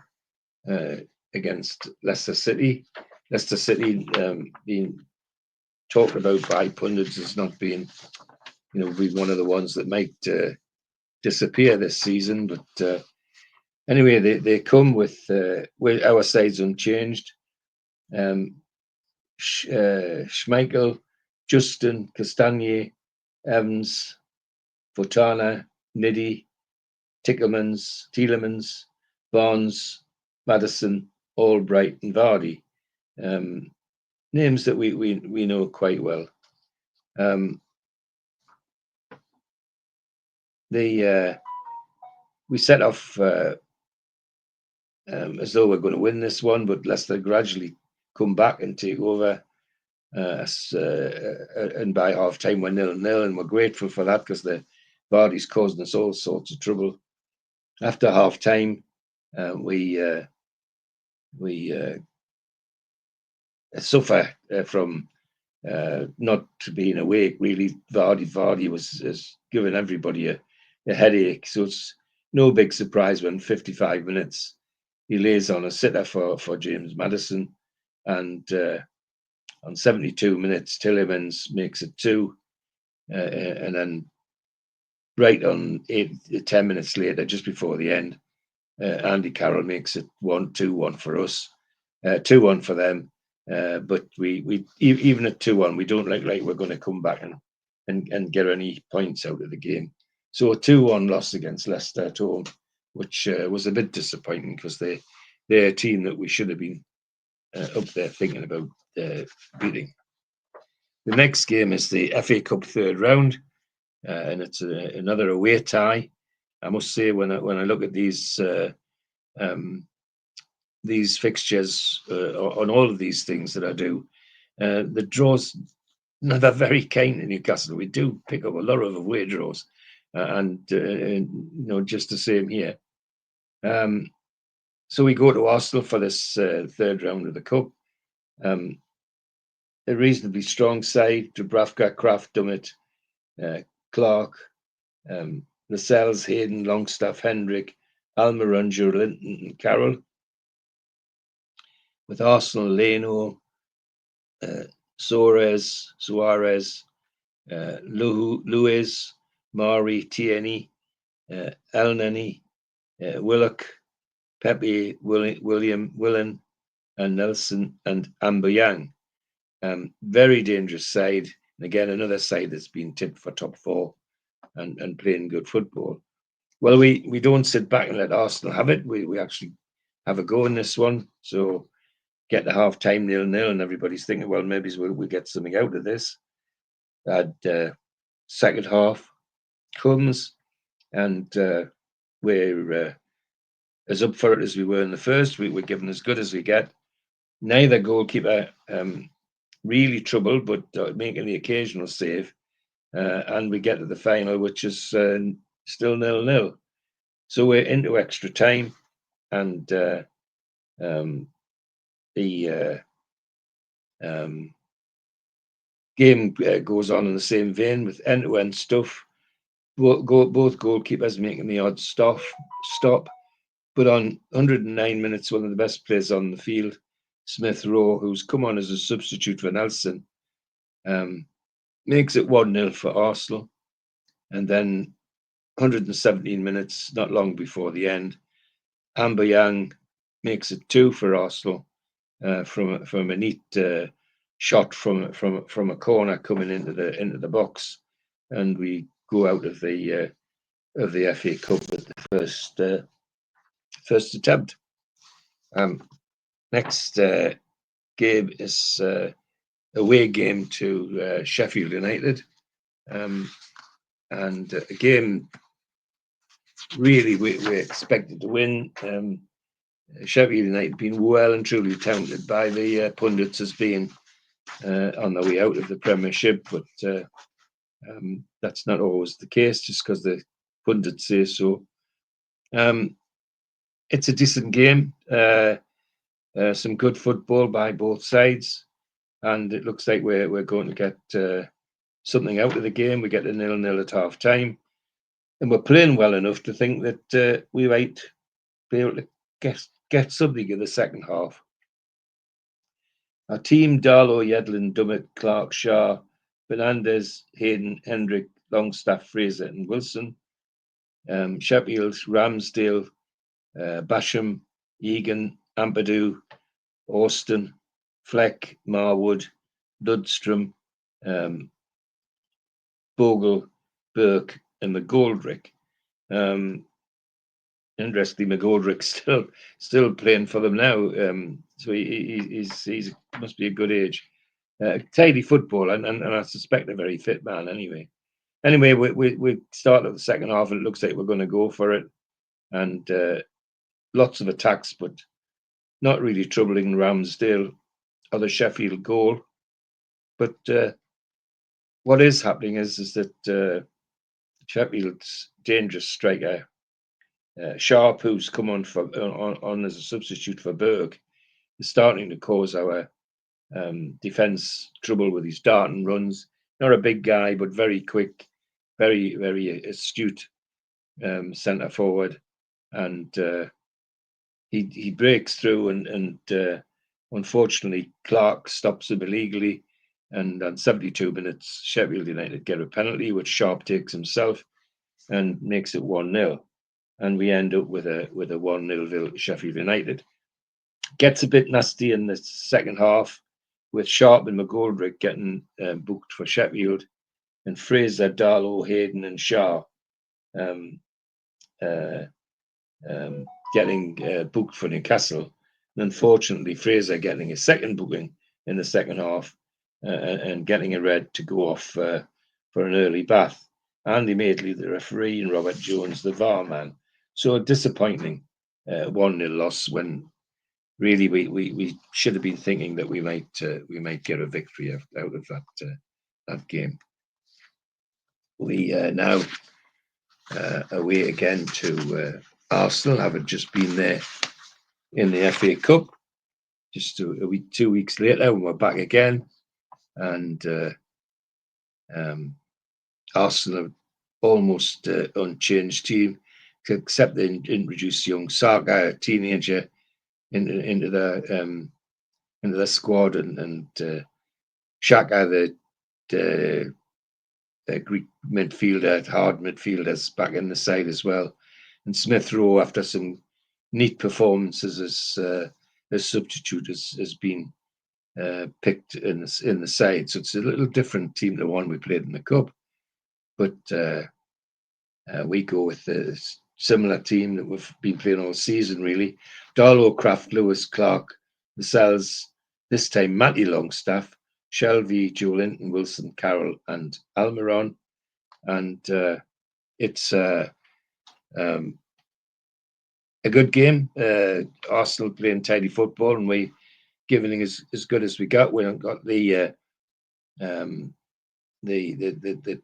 against Leicester City. Leicester City being talked about by pundits as not being, be one of the ones that might disappear this season. But anyway, they come with our sides unchanged. Schmeichel, Justin, Castagne, Evans, Fontana, Niddy, Tielemans, Barnes, Maddison, Albright, and Vardy. Names that we know quite well. We set off as though we're going to win this one, but Leicester gradually come back and take over. And by half time we're 0-0, and we're grateful for that because the Vardy's causing us all sorts of trouble. After half time, we suffer from not being awake. Really, Vardy was giving everybody a headache. So it's no big surprise when 55 minutes he lays on a sitter for James Maddison, and on 72 minutes Tielemans makes it 2, and then right on 10 minutes later, just before the end, Andy Carroll makes it 2-1 for us, 2-1 for them. But we even at 2-1, we don't look like we're going to come back and get any points out of the game. So a 2-1 loss against Leicester at home, which was a bit disappointing because they're a team that we should have been up there thinking about beating. The next game is the FA Cup third round, and it's another away tie. I must say, when I look at these fixtures on all of these things that I do, the draws never very kind in Newcastle. We do pick up a lot of away draws, and just the same here. So we go to Arsenal for this third round of the cup. A reasonably strong side: Dubravka, Kraft, Dummett, Clark, Lascelles, Hayden, Longstaff, Hendrick, Almironjo, Linton, and Carroll. With Arsenal, Leno, Suarez, Luiz, Mari, Tierney, Elneny, Willock, Pepe, Willen, and Nelson, and Aubameyang. Very dangerous side. And again, another side that's been tipped for top 4 and playing good football. Well, we don't sit back and let Arsenal have it. We actually have a go in this one. So get the half time 0-0, and everybody's thinking, well, maybe we'll get something out of this. And second half comes, and we're as up for it as we were in the first. We're given as good as we get. Neither goalkeeper really troubled, but making the occasional save. And we get to the final, which is still 0-0. So we're into extra time, and the game goes on in the same vein with end-to-end stuff. Both goalkeepers making the odd stop. But on 109 minutes, one of the best players on the field, Smith Rowe, who's come on as a substitute for Nelson, makes it 1-0 for Arsenal. And then 117 minutes, not long before the end, Aubameyang makes it 2 for Arsenal from a neat shot from a corner coming into the box, and we go out of the of the FA Cup with the first attempt. Next game is away game to Sheffield United, and a game really we expected to win. Sheffield United been well and truly touted by the pundits as being on the way out of the Premiership, but that's not always the case just because the pundits say so. It's a decent game, some good football by both sides, and it looks like we're going to get something out of the game. We get a 0-0 at half time, and we're playing well enough to think that we might be able to get something in the second half. Our team: Darlow, Yedlin, Dummett, Clark, Shaw, Fernandez, Hayden, Hendrick, Longstaff, Fraser and Wilson. Sheffield: Ramsdale, Basham, Egan, Ampadu, Austin, Fleck, Marwood, Ludstrom, Bogle, Burke and McGoldrick. Interestingly, McGoldrick's still playing for them now, so he's must be a good age. Tidy football, and I suspect a very fit man. Anyway, we start at the second half, and it looks like we're going to go for it, and lots of attacks, but not really troubling Ramsdale or the Sheffield goal. But what is happening is that Sheffield's dangerous striker, Sharp, who's come on as a substitute for Berg, is starting to cause our defence trouble with his dart and runs. Not a big guy, but very quick, very, very astute centre forward, and he breaks through, and unfortunately Clark stops him illegally, and on 72 minutes Sheffield United get a penalty, which Sharp takes himself and makes it 1-0. And we end up with a 1-0 Sheffield United. Gets a bit nasty in the second half, with Sharp and McGoldrick getting booked for Sheffield, and Fraser, Darlow, Hayden and Shaw getting booked for Newcastle. And unfortunately, Fraser getting a second booking in the second half and getting a red to go off for an early bath. Andy Madeley, the referee, and Robert Jones, the VAR man. So a disappointing 1-0 loss, when really we should have been thinking that we might get a victory out of that game. We now away again to Arsenal, having just been there in the FA Cup. Just 2 weeks later, when we're back again, and Arsenal almost unchanged team, except they introduced young Saka, a teenager, into the squad, and Xhaka, the Greek midfielder, hard midfielders, back in the side as well, and Smith Rowe, after some neat performances as substitute, has been picked in the side. So it's a little different team to the one we played in the cup, but we go with a similar team that we've been playing all season, really. Darlow, Kraft, Lewis, Clark, Lascelles, this time Matty Longstaff, Shelby, Joe Linton, Wilson, Carroll and Almiron. And it's a good game. Arsenal playing tidy football, and we giving as good as we got. We haven't got the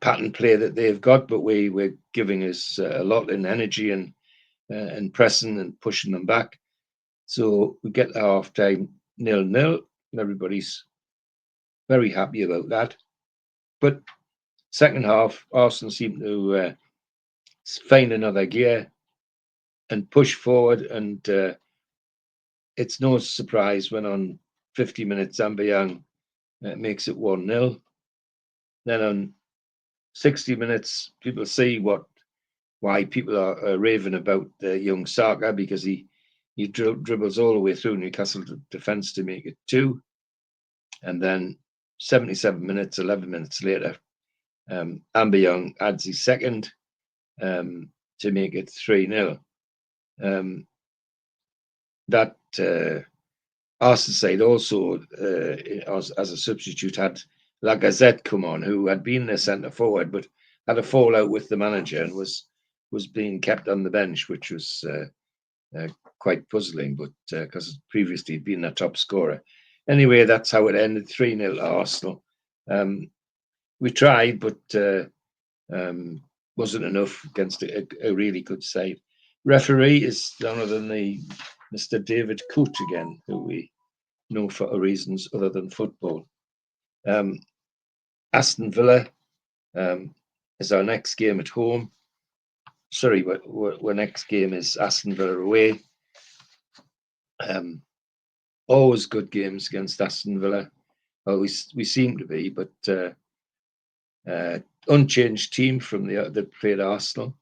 pattern play that they've got, but we're giving us a lot in energy and pressing and pushing them back. So we get the half time 0-0, and everybody's very happy about that. But second half, Arsenal seem to find another gear and push forward, and it's no surprise when on 50 minutes Aubameyang makes it 1-0. Then on 60 minutes, people see why people are raving about young Saka, because he dribbles all the way through Newcastle defence to make it 2. And then 77 minutes, 11 minutes later, Aubameyang adds his second. to make it 3-0. That Arsenal side also, as a substitute, had Lacazette come on, who had been their centre forward, but had a fallout with the manager and was being kept on the bench, which was quite puzzling, but because previously he'd been their top scorer. Anyway, that's how it ended, 3-0 to Arsenal. We tried, but wasn't enough against a really good side. Referee is none other than Mr. David Coote again, who we know for reasons other than football. Aston Villa is our next game at home. Sorry, our next game is Aston Villa away. Always good games against Aston Villa. Well, we seem to be, but unchanged team from that played Arsenal.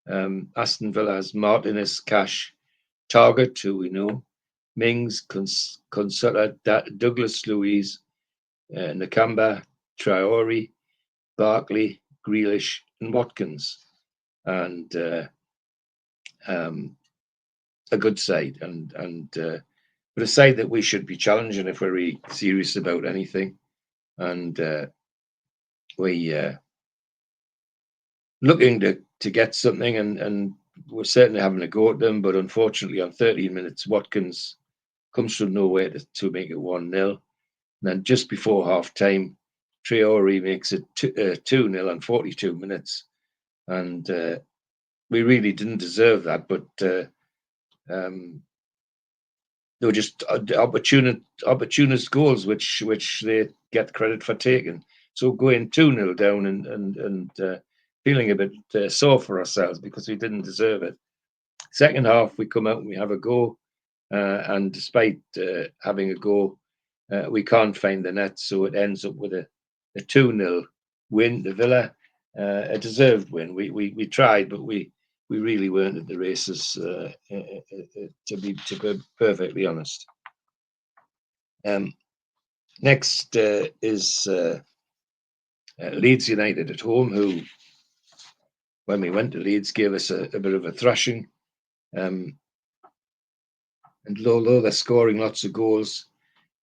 Aston Villa has Martinez, Cash, Target, who we know, Mings, Consuela, Douglas Luiz, Nakamba, Traore, Barkley, Grealish, and Watkins, and a good side, but a side that we should be challenging if we're really serious about anything, and we looking to get something, and we're certainly having a go at them, but unfortunately on 13 minutes Watkins comes from nowhere to make it 1-0, and then just before half time Traore makes it 2-0 on 42 minutes, and we really didn't deserve that, but they were just opportunist goals which they get credit for taking. So going 2-0 down and feeling a bit sore for ourselves because we didn't deserve it. Second half, we come out and we have a go, and despite having a go, we can't find the net, so it ends up with a 2-0 win to Villa, a deserved win. We tried, but we really weren't at the races, to be perfectly honest. Next is Leeds United at home, who, when we went to Leeds, gave us a bit of a thrashing. And although they're scoring lots of goals,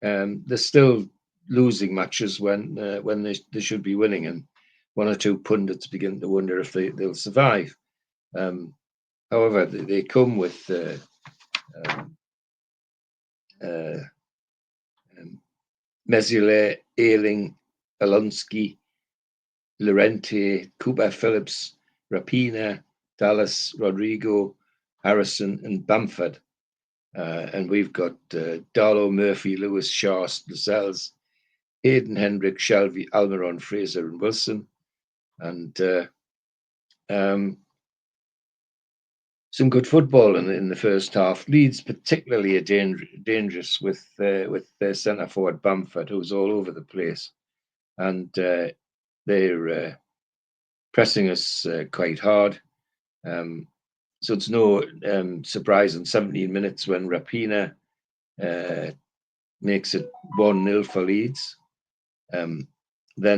they're still losing matches when they should be winning, and one or two pundits begin to wonder if they'll survive. However, they come with Meslier, Ayling, Alonski, Llorente, Cooper, Phillips, Rapina, Dallas, Rodrigo, Harrison, and Bamford. And we've got Darlow, Murphy, Lewis, Shaw, Lascelles, Hayden, Hendrick, Shelby, Almiron, Fraser, and Wilson. And some good football in the first half. Leeds particularly are dangerous with their centre forward Bamford, who's all over the place, and they're pressing us quite hard. So it's no surprise in 17 minutes when Rapina makes it 1-0 for Leeds. Then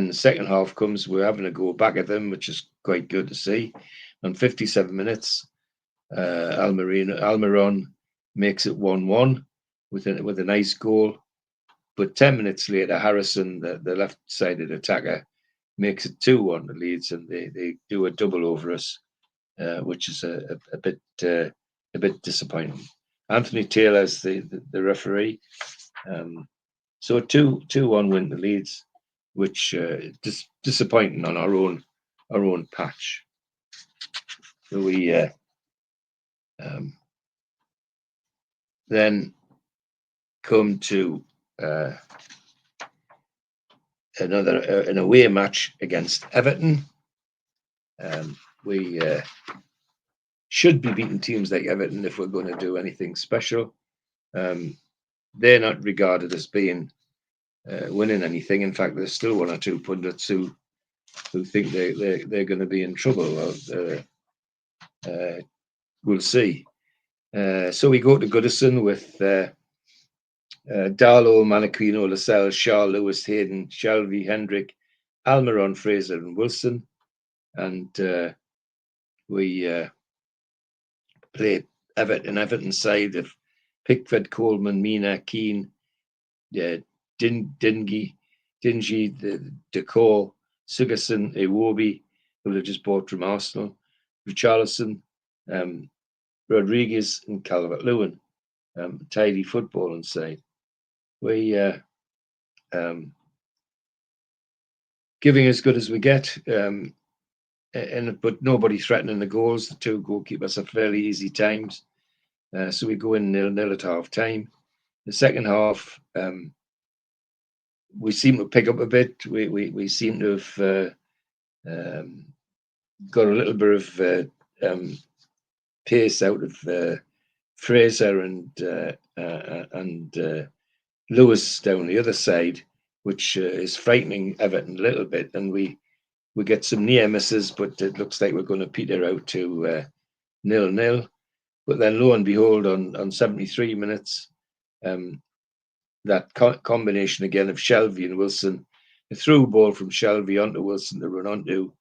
the second half comes, we're having a go back at them, which is quite good to see. On 57 minutes, Almiron makes it 1-1 with a nice goal. But 10 minutes later, Harrison, the left-sided attacker, makes it 2-1 to Leeds, and they do a double over us, which is a bit disappointing. Anthony Taylor's the referee. So a 2-1 win to Leeds, which is disappointing on our own patch. So we then come to an away match against Everton. We should be beating teams like Everton if we're going to do anything special. They're not regarded as being winning anything. In fact, there's still one or two pundits who think they're going to be in trouble. We'll see. So we go to Goodison with Darlow, Manaquino, Lascelles, Shaw, Lewis, Hayden, Shelby, Hendrick, Almiron, Fraser, and Wilson. And we play Everton side of Pickford, Coleman, Mina, Keane, Dingy, the Decor, Sigerson, Iwobi, who they just bought from Arsenal, Richarlison, Rodriguez, and Calvert-Lewin. Tidy football inside. We giving as good as we get, but nobody threatening the goals. The two goalkeepers are fairly easy times, so we go in 0-0 at half time. The second half, we seem to pick up a bit. We seem to have got a little bit of pace out of Fraser and Lewis down the other side, which is frightening Everton a little bit. And we get some near misses, but it looks like we're going to peter out to 0-0. But then, lo and behold, on 73 minutes, that combination again of Shelvey and Wilson, a through ball from Shelvey onto Wilson to run onto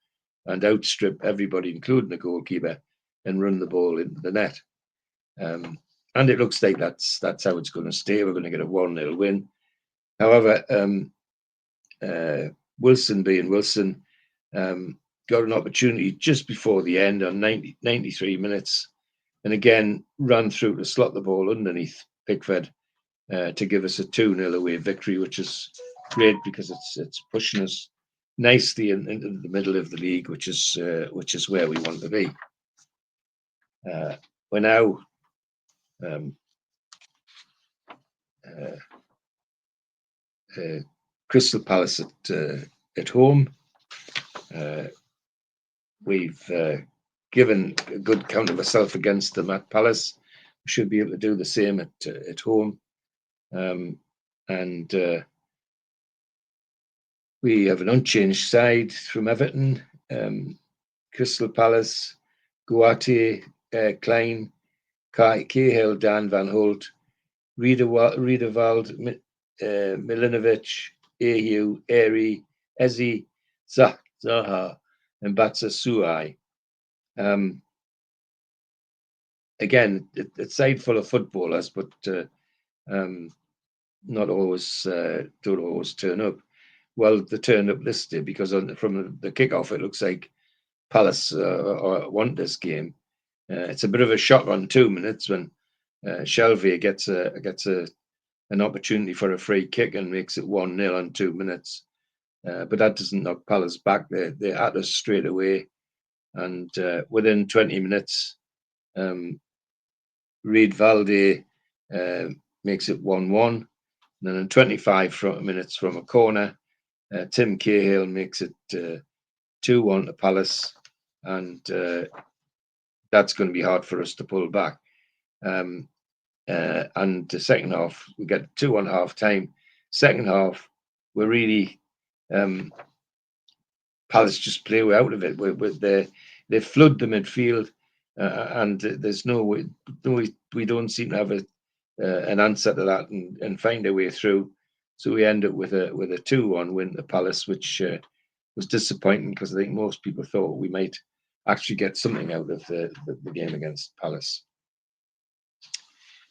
and outstrip everybody, including the goalkeeper, and run the ball into the net. And it looks like that's how it's going to stay. We're going to get a 1-0 win. However, Wilson being Wilson, got an opportunity just before the end on 93 minutes, and again ran through to slot the ball underneath Pickford to give us a 2-0 away victory, which is great because it's pushing us nicely into the middle of the league, which is where we want to be. We're now Crystal Palace at home. We've given a good count of ourselves against them at Palace. We should be able to do the same at home. And we have an unchanged side from Everton. Crystal Palace, Guate, Klein, Cahill, Dan Van Holt, Riedewald, Milinovic, Ayew, Airy, Ezi, Zaha, and Batshuayi. Again, it's a side full of footballers, but not always don't always turn up. Well, they turned up this day because from the kickoff, it looks like Palace want this game. It's a bit of a shock on 2 minutes when Shelvey gets an opportunity for a free kick and makes it 1-0 on 2 minutes. But that doesn't knock Palace back. They're at us straight away. And within 20 minutes, Reid Valde makes it 1-1. And then in 25 minutes from a corner, Tim Cahill makes it 2-1 to Palace. And that's going to be hard for us to pull back. And the second half, we get 2-1 half time. Second half, we're really Palace just play out of it. They flood the midfield, and there's no way. We don't seem to have an answer to that and find a way through. So we end up with a 2-1 win to Palace, which was disappointing because I think most people thought we might actually get something out of the game against Palace.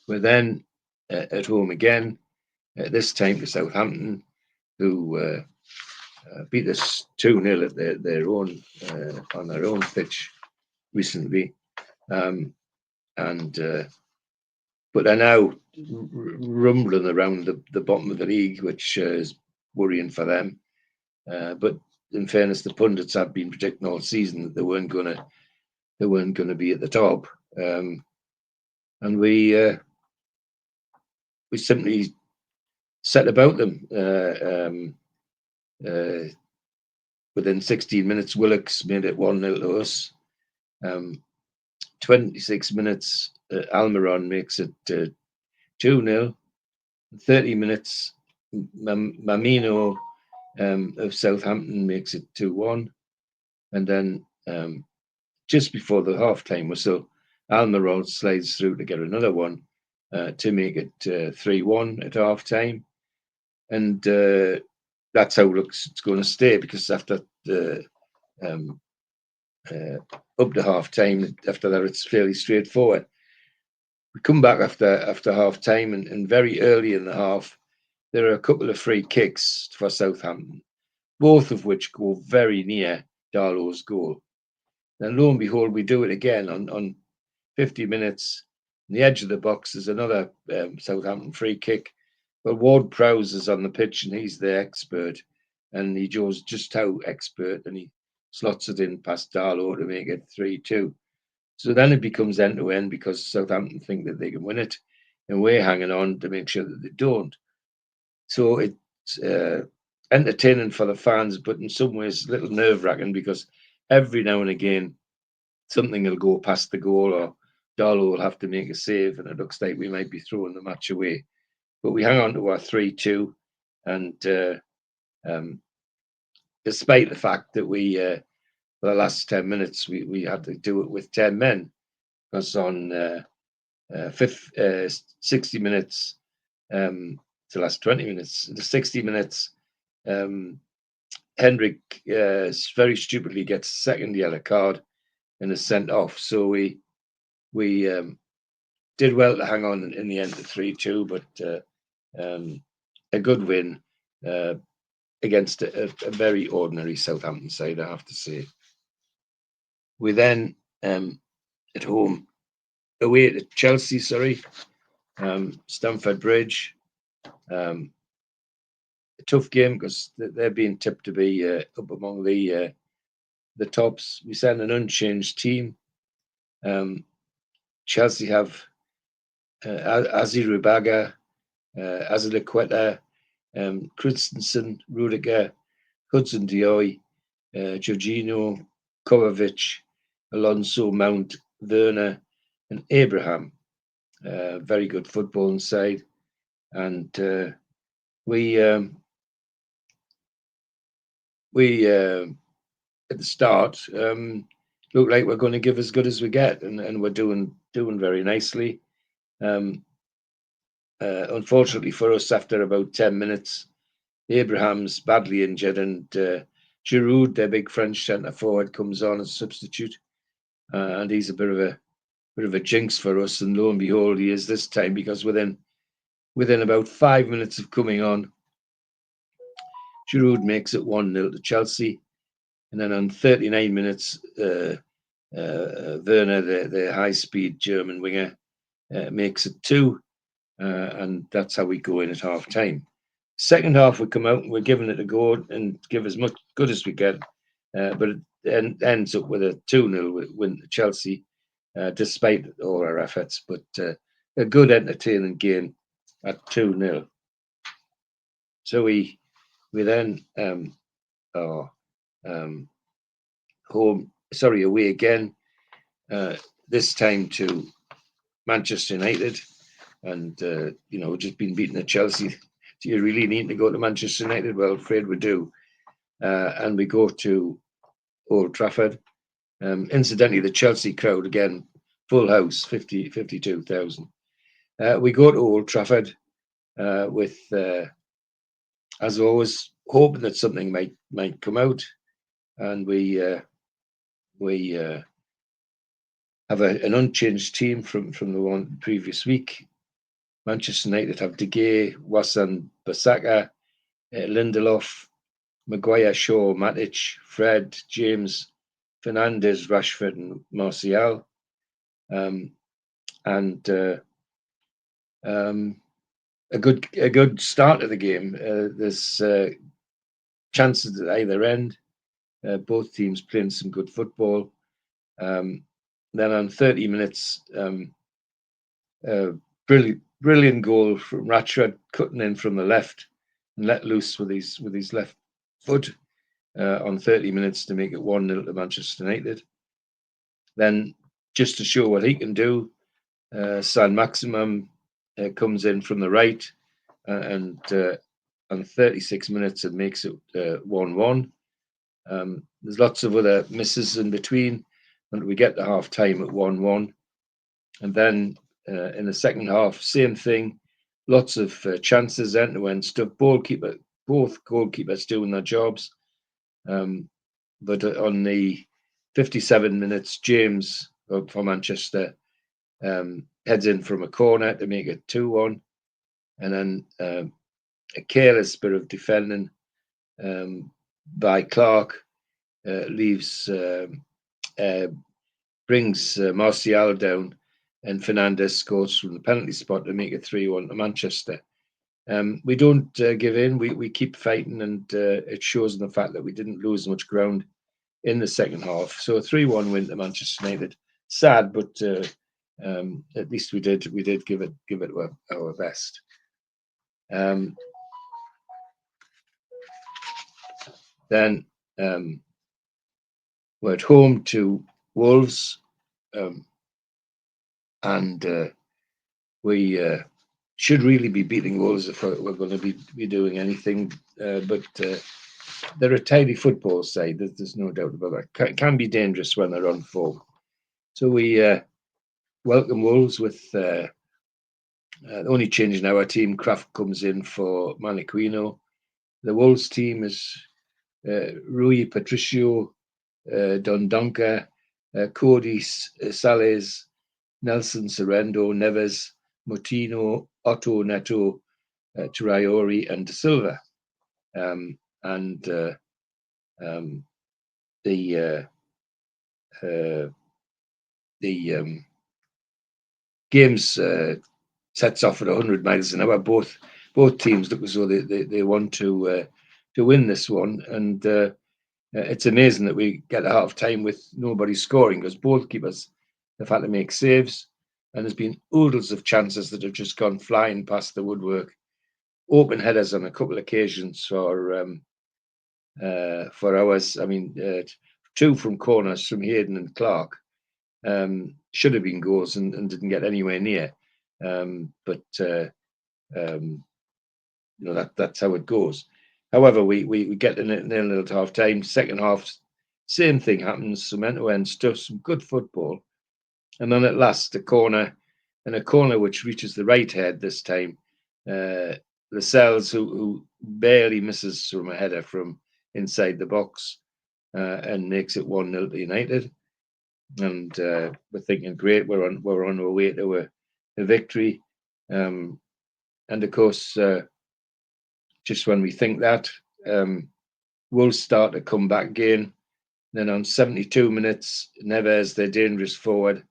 We're then at home again, this time to Southampton, who beat us 2-0 at their own on their own pitch recently, but are now rumbling around the bottom of the league, which is worrying for them. But in fairness, the pundits have been predicting all season that they weren't going to be at the top, and we simply set about them. Within 16 minutes, Willox made it 1-0 to us. 26 minutes, Almiron makes it 2-0. 30 minutes, Mamino of Southampton makes it 2-1. And then just before the half-time whistle, Almiron slides through to get another one to make it 3-1 at half-time. And that's how it looks it's going to stay, because after up to half time. After that, it's fairly straightforward. We come back after half time, and very early in the half, there are a couple of free kicks for Southampton, both of which go very near Darlow's goal. And lo and behold, we do it again on 50 minutes. On the edge of the box, there's another Southampton free kick. But Ward Prowse is on the pitch, and he's the expert. And he shows just how expert, and he slots it in past Darlow to make it 3-2. So then it becomes end-to-end because Southampton think that they can win it, and we're hanging on to make sure that they don't. So it's entertaining for the fans, but in some ways a little nerve-wracking because every now and again something will go past the goal, or Darlow will have to make a save, and it looks like we might be throwing the match away. But we hang on to our 3-2, and despite the fact that we, for the last 10 minutes, we had to do it with 10 men, because on 60 minutes, the last 20 minutes, the 60 minutes, Hendrick very stupidly gets a second yellow card and is sent off. So we did well to hang on in the end to 3-2, but a good win against a very ordinary Southampton side, I have to say. We then at home, away to Chelsea, Stamford Bridge. A tough game because they're being tipped to be up among the tops. We send an unchanged team. Chelsea have Azi Rubaga, Azaliqueta, Christensen, Rudiger, Hudson-Odoi, Jorginho, Kovacic, Alonso, Mount, Werner, and Abraham. Very good football inside, and we at the start look like we're going to give as good as we get, and we're doing very nicely. Unfortunately for us, after about 10 minutes, Abraham's badly injured, and Giroud, their big French centre forward, comes on as substitute, and he's a bit of a jinx for us. And lo and behold, he is this time, because within about 5 minutes of coming on, Giroud makes it 1-0 to Chelsea, and then on 39 minutes, Werner, the high-speed German winger, makes it 2, and that's how we go in at half-time. Second half, we come out and we're giving it a go and give as much good as we get, but it ends up with a 2-0 win to Chelsea, despite all our efforts. But a good, entertaining game at 2-0. So we then away again, this time to Manchester United, and just been beaten at Chelsea. Do you really need to go to Manchester United? Well, afraid we do. And we go to Old Trafford. Incidentally, the Chelsea crowd, again, full house, 52,000. We go to Old Trafford with, as always, hoping that something might come out. And we have an unchanged team from the one previous week. Manchester United have De Gea, Wan-Bissaka, Lindelof, Maguire, Shaw, Matic, Fred, James, Fernandes, Rashford, and Martial. A good start of the game. There's chances at either end. Both teams playing some good football. Then on 30 minutes, brilliant goal from Rashford, cutting in from the left and let loose with his left foot on 30 minutes to make it 1-0 to Manchester United. Then, just to show what he can do, Saint-Maximin comes in from the right, and on 36 minutes it makes it 1-1. There's lots of other misses in between, and we get to half time at 1-1. And then in the second half, same thing, lots of chances, end-to-end stuff. Both goalkeepers doing their jobs. But on the 57 minutes, James for Manchester heads in from a corner to make it 2-1. And then a careless bit of defending by Clark brings Martial down, and Fernandez scores from the penalty spot to make it 3-1 to Manchester. We don't give in. We keep fighting, and it shows in the fact that we didn't lose much ground in the second half. So a 3-1 win to Manchester United. Sad, but at least we did give it our best. Then we're at home to Wolves, and we should really be beating Wolves if we're going to be doing anything. But they're a tidy football side. There's no doubt about that. Can be dangerous when they're on form. So we welcome Wolves with the only change in our team. Kraft comes in for Maniquino. The Wolves team is Rui Patricio, Dondonka, Cody Sales, Nelson Serendo, Neves, Moutinho, Otto Neto, Traore, and De Silva. The games sets off at 100 miles an hour. Both teams look as though they want to win this one, and it's amazing that we get a half time with nobody scoring, because both keepers have had to make saves, and there's been oodles of chances that have just gone flying past the woodwork. Open headers on a couple of occasions for ours. I mean, 2 from corners from Hayden and Clark. Should have been goals and didn't get anywhere near. But that's how it goes. However, we get in it nil at half time. Second half, same thing happens. Some end-to-end stuff, some good football, and then at last a corner which reaches the right head this time. Lascelles, who barely misses from a header from inside the box, and makes it 1-0 to United. And we're thinking, great, we're on our way to a victory. And of course, just when we think that, Wolves start to come back again. Then on 72 minutes, Neves, their dangerous forward,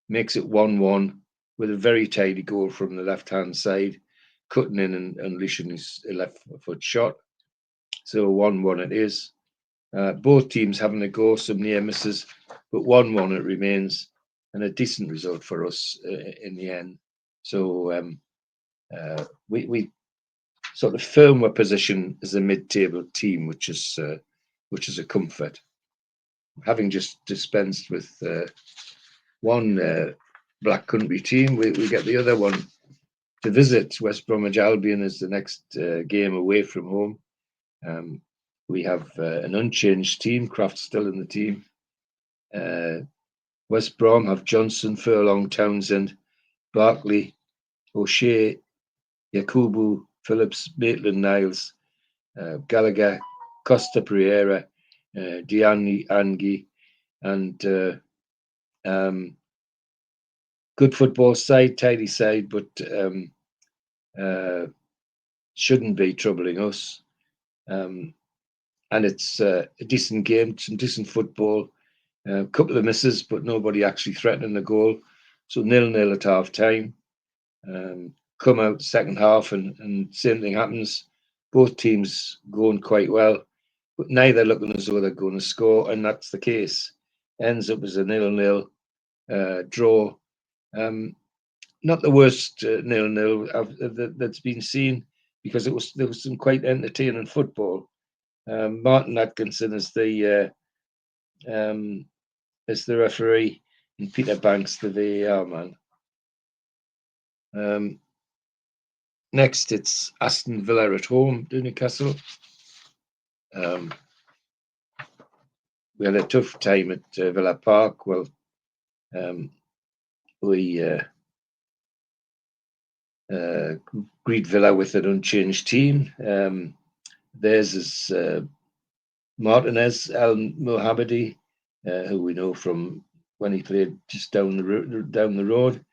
makes it 1-1 with a very tidy goal from the left-hand side, cutting in and unleashing his left foot shot. So 1-1 it is. Both teams having a go, some near misses, but 1-1 it remains, and a decent result for us in the end. So we sort of firm our position as a mid-table team, which is a comfort. Having just dispensed with one Black Country team, we get the other one to visit. West Bromwich Albion is the next game away from home. We have an unchanged team. Kraft's still in the team. West Brom have Johnson, Furlong, Townsend, Barkley, O'Shea, Yakubu, Phillips, Maitland-Niles, Gallagher, Costa Pereira, Diani Angi, and good football side, tidy side, but shouldn't be troubling us. And it's a decent game, some decent football, a couple of misses, but nobody actually threatening the goal. So 0-0 at half time. Come out second half, and same thing happens. Both teams going quite well, but neither looking as though they're going to score, and that's the case. Ends up as a 0-0 draw. Not the worst 0-0 that's been seen, because there was some quite entertaining football. Martin Atkinson is the referee, and Peter Banks the VAR man. Next, it's Aston Villa at home to Newcastle. We had a tough time at Villa Park. Well, we greet Villa with an unchanged team. Theirs is Martinez, Al Mohammadi, who we know from when he played just down the road.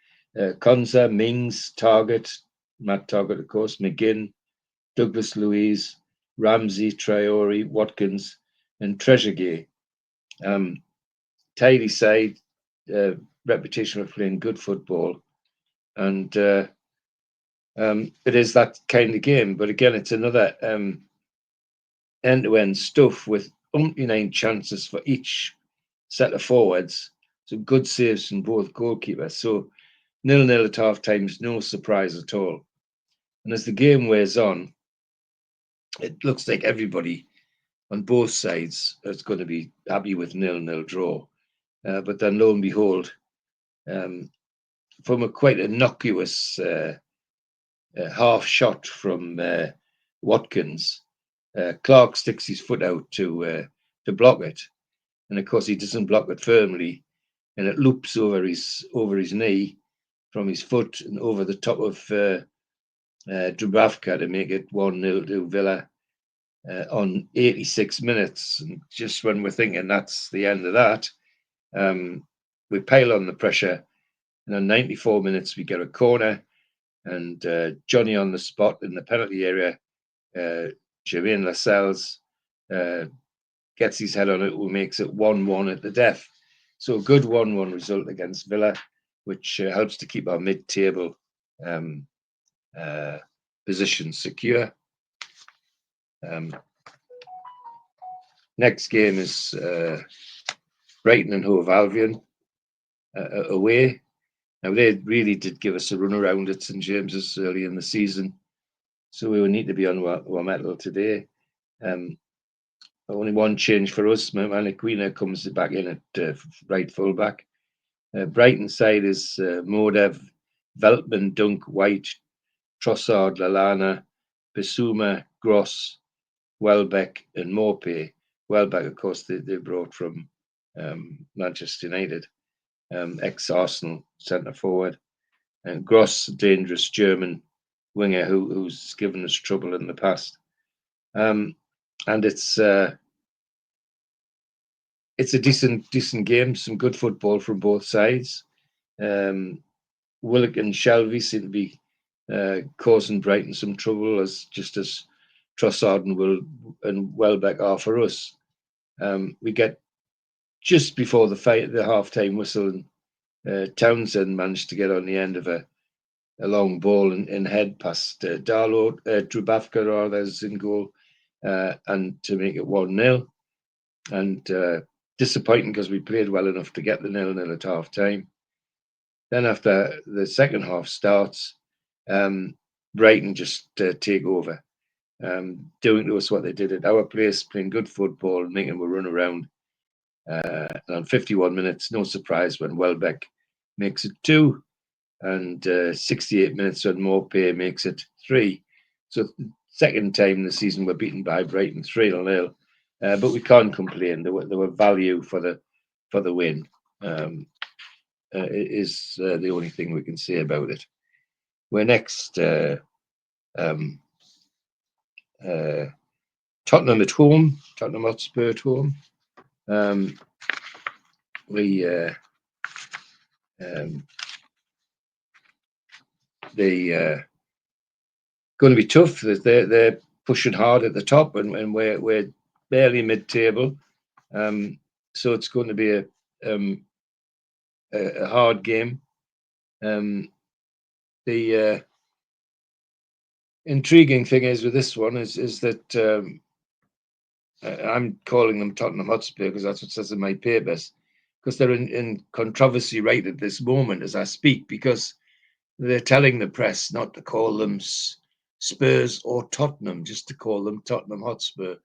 Konza, Mings, Target, Matt Target, of course, McGinn, Douglas Louise, Ramsey, Traore, Watkins, and Trezeguet. Tidy side, reputation for playing good football, and it is that kind of game. But again, it's another end-to-end stuff with 9 chances for each set of forwards. So good saves from both goalkeepers. So 0-0 at half time is no surprise at all. And as the game wears on, it looks like everybody on both sides is going to be happy with 0-0 draw. But then lo and behold, from a quite innocuous half shot from Watkins, Clark sticks his foot out to block it, and of course he doesn't block it firmly, and it loops over his knee from his foot and over the top of Dubravka to make it 1-0 to Villa on 86 minutes. And just when we're thinking that's the end of that, we pile on the pressure, and on 94 minutes we get a corner, and Johnny on the spot in the penalty area, Jermaine Lascelles gets his head on it, who makes it 1-1 at the death. So a good 1-1 result against Villa, which helps to keep our mid-table position secure. Next game is Brighton and Hove Albion away. Now, they really did give us a run around at St James's early in the season, so we will need to be on our mettle today. Only one change for us. Maniquina comes back in at right fullback. Brighton side is Modev, Veltman, Dunk, White, Trossard, Lallana, Bissouma, Gross, Welbeck, and Maupay. Welbeck, of course, they brought from Manchester United, ex-Arsenal centre forward, and Gross, dangerous German winger who's given us trouble in the past. And it's a decent game, some good football from both sides. Willock and Shelby seem to be causing Brighton some trouble, as Trossard and Welbeck are for us. We get just before the half-time whistle, and Townsend managed to get on the end of a long ball and head past Dubravka rather, in goal, and to make it 1-0. And disappointing because we played well enough to get the 0-0 at half-time. Then after the second half starts, Brighton just take over, doing to us what they did at our place, playing good football, making them run around. And on 51 minutes, no surprise when Welbeck makes it 2, and 68 minutes when Maupay makes it 3. So second time this season we're beaten by Brighton 3-0, but we can't complain. There were value for the win. Is the only thing we can say about it. We're next Tottenham at home, Tottenham Hotspur at home. They going to be tough. They're pushing hard at the top, and we're barely mid-table. So it's going to be a hard game. The intriguing thing is with this one is that I'm calling them Tottenham Hotspur because that's what it says in my papers, because they're in controversy right at this moment as I speak, because they're telling the press not to call them Spurs or Tottenham, just to call them Tottenham Hotspur.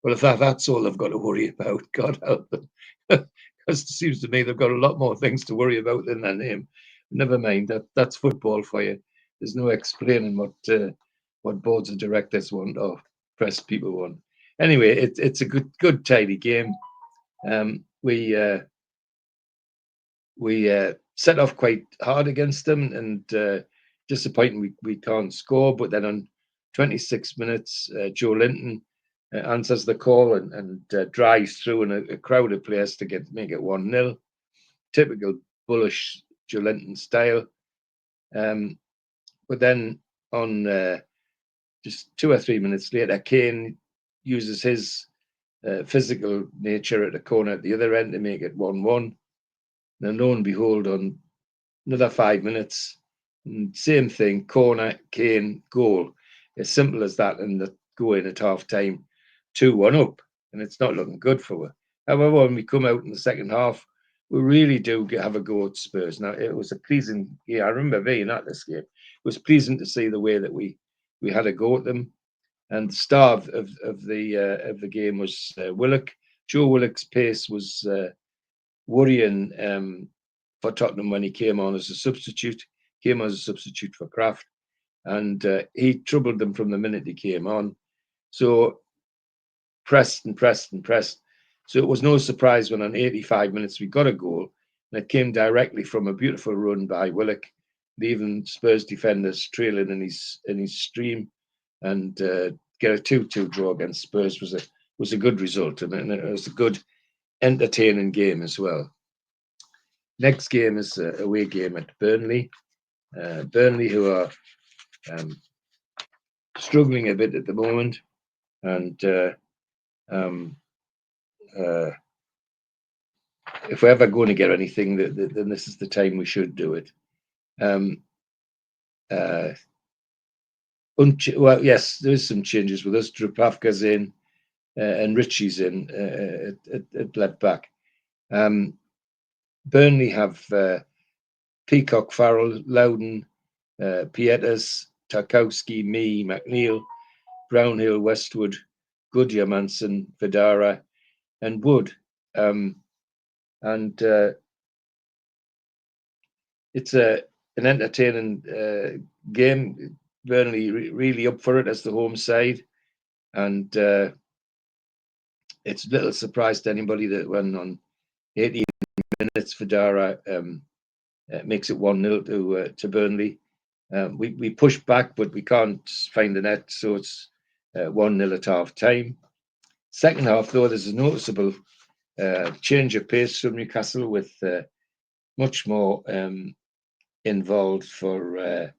Well, if that's all they've got to worry about, God help them. Because it seems to me they've got a lot more things to worry about than their name. Never mind, that's football for you. There's no explaining what boards of directors want or press people want. Anyway, it's a good tidy game. We set off quite hard against them, and disappointing we can't score. But then on 26 minutes, Joe Linton answers the call and drives through in a crowded place to make it 1-0. Typical bullish Joelinton style. But then on just 2 or 3 minutes later, Kane uses his physical nature at the corner at the other end to make it 1-1. And lo and behold, on another 5 minutes, same thing, corner, Kane, goal. As simple as that, and the go in at half time, 2-1 up, and it's not looking good for us. However, when we come out in the second half, we really do have a go at Spurs. Now, it was a pleasing, I remember being at this game. It was pleasing to see the way that we had a go at them. And the star of the game was Willock. Joe Willock's pace was worrying for Tottenham when he came on as a substitute. Came as a substitute for Kraft, and he troubled them from the minute he came on. So pressed and pressed and pressed. So it was no surprise when on 85 minutes we got a goal, and it came directly from a beautiful run by Willock, leaving Spurs defenders trailing in his stream, and get a 2-2 draw against Spurs was a good result, and it was a good, entertaining game as well. Next game is a away game at Burnley. Burnley, who are struggling a bit at the moment, and if we're ever going to get anything, then this is the time we should do it. Well, yes, there is some changes with us. Dubravka's in, and Richie's in at left back. Burnley have Peacock, Farrell, Loudon, Pietas, Tarkowski, Mee, McNeil, Brownhill, Westwood, Goodyear, Manson, Vidara, and Wood. It's an entertaining game. Burnley really up for it as the home side, and it's little surprise to anybody that when on 18 minutes Vidara makes it 1-0 to Burnley. We push back, but we can't find the net, so it's 1-0 at half time. Second half, though, there's a noticeable change of pace from Newcastle, with much more involved for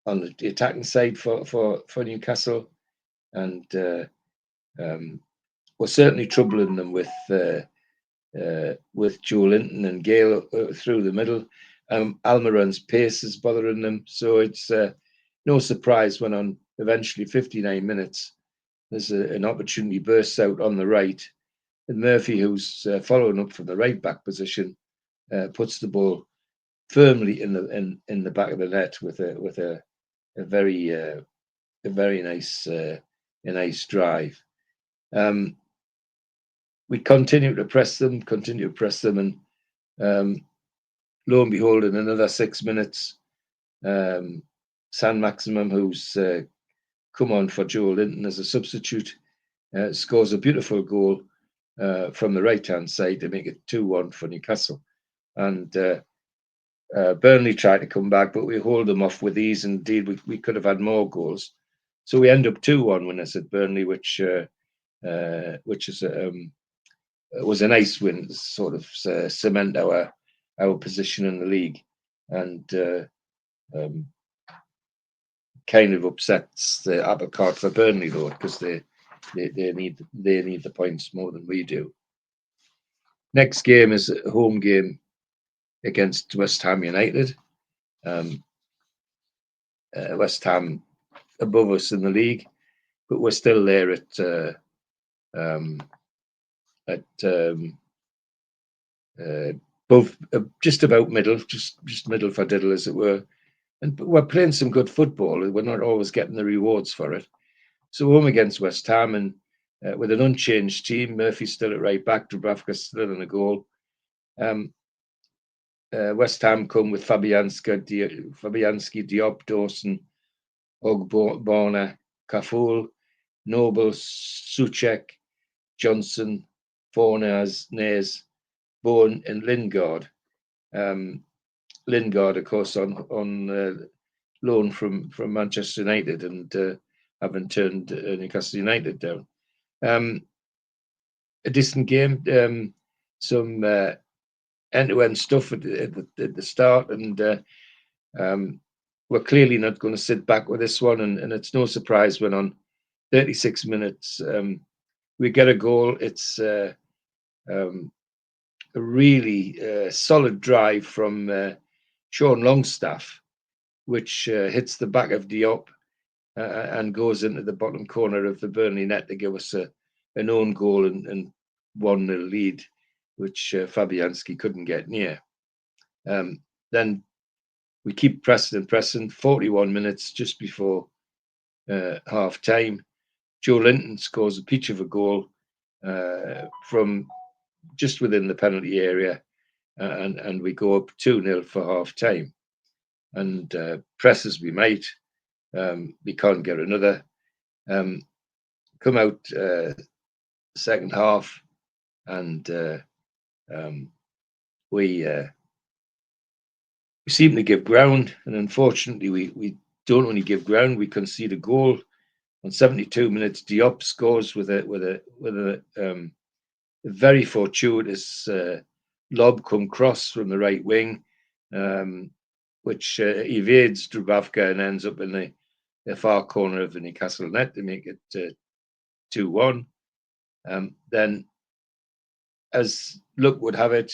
on the attacking side for Newcastle, and we're certainly troubling them with Joelinton and Gale through the middle. Almiron's pace is bothering them, so it's no surprise when on eventually 59 minutes there's an opportunity bursts out on the right, and Murphy, who's following up from the right back position, puts the ball firmly in the back of the net with a very nice drive. We continue to press them, and lo and behold, in another 6 minutes, San Maximum, who's come on for Joelinton as a substitute, scores a beautiful goal from the right-hand side to make it 2-1 for Newcastle. And Burnley tried to come back, but we hold them off with ease. Indeed, we could have had more goals. So we end up 2-1 winners at Burnley, which is was a nice win, sort of cement our position in the league, and kind of upsets the apple cart for Burnley, though, because they need the points more than we do. Next game is a home game against West Ham United. West Ham above us in the league, but we're still there at both just about middle, just middle for diddle, as it were. And we're playing some good football. We're not always getting the rewards for it. So home against West Ham, and with an unchanged team, Murphy's still at right back, Dubravka's still in a goal. West Ham come with Fabianski, Diop, Dawson, Ogbonna, Kaful, Noble, Suchek, Johnson, Fornaz, Nays, Bourne, and Lingard. Lingard, of course, on loan from Manchester United, and having turned Newcastle United down. A decent game, some end-to-end stuff at the start, and we're clearly not going to sit back with this one. And it's no surprise when on 36 minutes we get a goal. It's a really solid drive from Sean Longstaff, which hits the back of Diop and goes into the bottom corner of the Burnley net to give us an own goal and 1-0 lead, which Fabianski couldn't get near. Then we keep pressing. 41 minutes just before half time, Joe Linton scores a peach of a goal from just within the penalty area, and we go up 2-0 for half time. And press as we might, we can't get another. Come out second half, and we seem to give ground, and unfortunately we don't only give ground, we concede a goal. On 72 minutes, Diop scores with a very fortuitous lob come cross from the right wing, which evades Dubravka and ends up in the far corner of the Newcastle net to make it 2-1. Then, as luck would have it,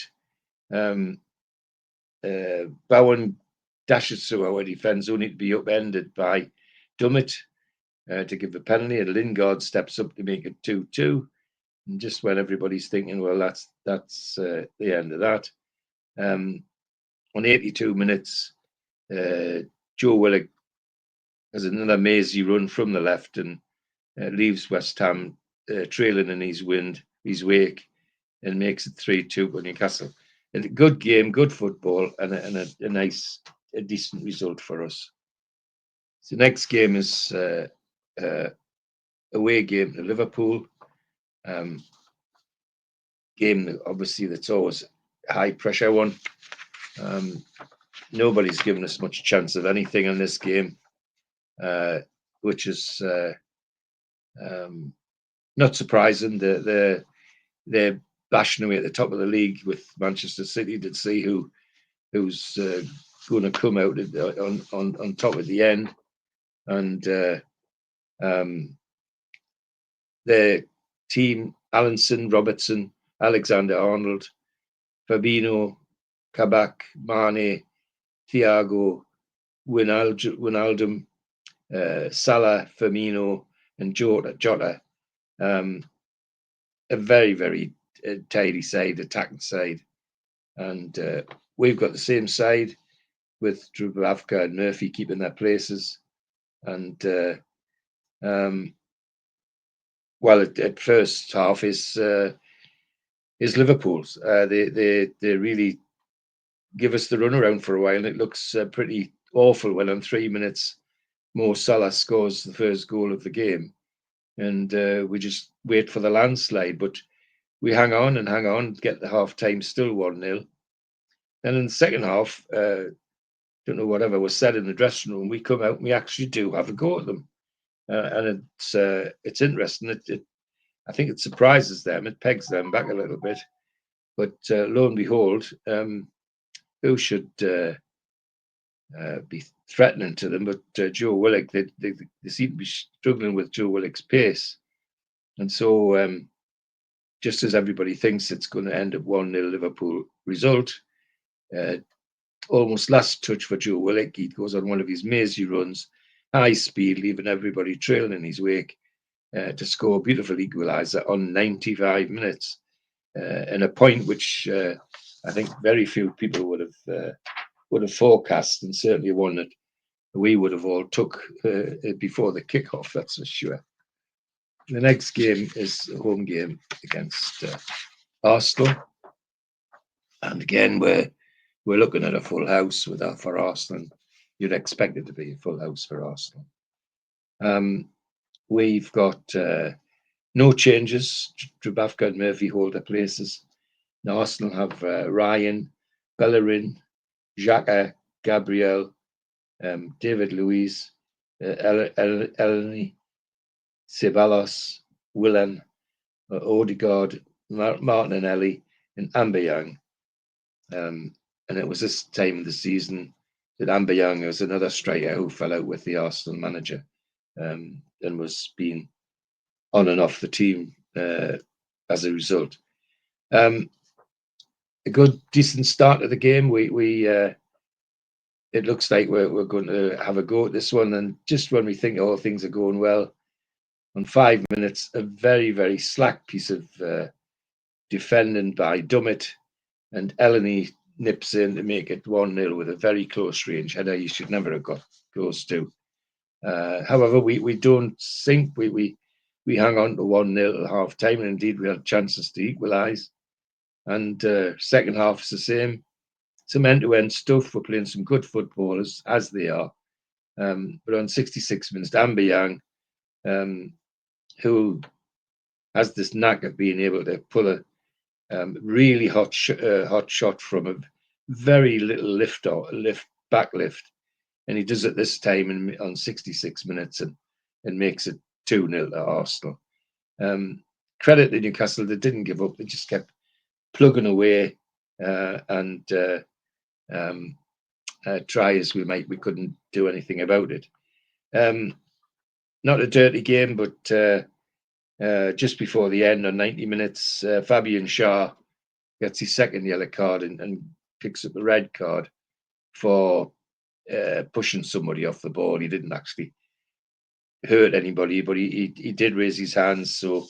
Bowen dashes through our defence, only to be upended by Dummett to give a penalty, and Lingard steps up to make it 2-2. And just when everybody's thinking, well, that's the end of that, on 82 minutes, Joe Willock has another mazy run from the left and leaves West Ham trailing in his wake, and makes it 3-2 for Newcastle. And a good game, good football, and a decent result for us. So the next game is away game to Liverpool. Game obviously that's always a high pressure one. Nobody's given us much chance of anything in this game, which is not surprising. They're bashing away at the top of the league with Manchester City to see who's going to come out on top at the end, and their team: Alanson, Robertson, Alexander-Arnold, Fabinho, Kabak, Mane, Thiago, Wijnaldum, Salah, Firmino, and Jota. A very, very tidy side, attacking side. And we've got the same side with Dubravka and Murphy keeping their places. And at first half is Liverpool's. They really give us the runaround for a while, and it looks pretty awful when on 3 minutes Mo Salah scores the first goal of the game, and we just wait for the landslide. But we hang on, get the half time still 1-0. Then in the second half, don't know whatever was said in the dressing room, we come out and we actually do have a go at them, and it's interesting. I think it surprises them, it pegs them back a little bit. But lo and behold, who should be threatening to them but Joe Willock? They seem to be struggling with Joe Willock's pace, and so just as everybody thinks it's going to end up 1-0 Liverpool result, almost last touch for Joe Willock. He goes on one of his mazy runs, high speed, leaving everybody trailing in his wake, to score a beautiful equaliser on 95 minutes, and a point which I think very few people would have forecast, and certainly one that we would have all took before the kickoff. That's for sure. The next game is a home game against Arsenal, and again we're looking at a full house for Arsenal. You'd expect it to be a full house for Arsenal. We've got no changes. Dubravka and Murphy hold their places. Now Arsenal have Ryan, Bellerin, Xhaka, Gabriel, David Luiz, Elneny, Ceballos, Willen, Odegaard, Martinelli, and Aubameyang. And it was this time of the season that Aubameyang was another striker who fell out with the Arsenal manager, and was being on and off the team as a result. A good, decent start of the game. It looks like we're going to have a go at this one, and just when we think all things are going well, on 5 minutes, a very, very slack piece of defending by Dummett, and Elneny nips in to make it 1-0 with a very close range header you should never have got close to. However, we don't think we hang on to 1-0 at half time, and indeed we had chances to equalise. And second half is the same. Some end-to-end stuff. We're playing some good footballers, as they are. But on 66 minutes, Aubameyang, who has this knack of being able to pull a really hot shot from a very little back lift, and he does it this time on 66 minutes and makes it 2-0 to Arsenal. Credit to Newcastle, they didn't give up. They just kept plugging away, and try as we might, we couldn't do anything about it. Not a dirty game, but just before the end, on 90 minutes, Fabian Schär gets his second yellow card and picks up the red card for pushing somebody off the ball. He didn't actually hurt anybody, but he did raise his hands, so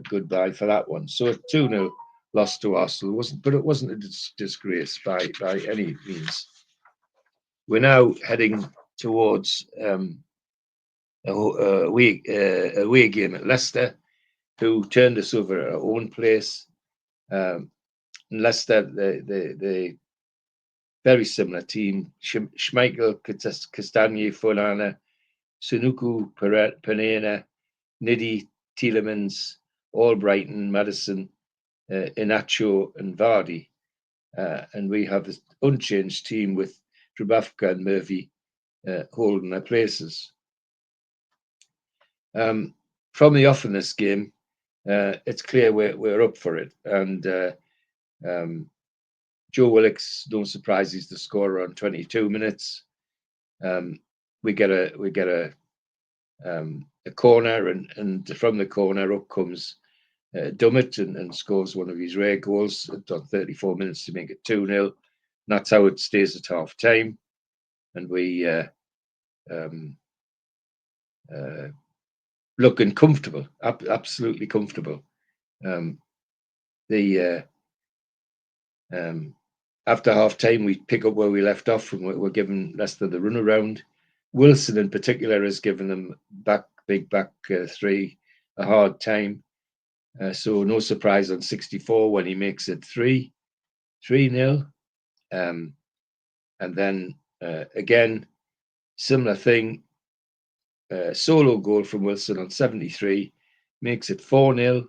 goodbye for that one. So a 2-0 loss to Arsenal, but it wasn't a disgrace by any means. We're now heading towards a away game at Leicester, who turned us over at our own place. Leicester, the very similar team: Schmeichel, Castagne, Forlana, Sunuku, Penena, Nidhi, Tielemans, Albrighton, Madison, Inacho, and Vardy. And we have this unchanged team with Dubravka and Murphy holding their places. From the off in this game, it's clear we're up for it. And Joe Willock's, no surprise, he's the scorer on 22 minutes. We get a corner, and from the corner up comes Dummett and scores one of his rare goals on 34 minutes to make it 2-0. And that's how it stays at half time. And we looking comfortable, absolutely comfortable. After half time, we pick up where we left off, and we're giving Leicester the runaround. Wilson, in particular, has given them big back three a hard time. So no surprise on 64 when he makes it 3-0. And then again, similar thing. Solo goal from Wilson on 73 makes it 4-0,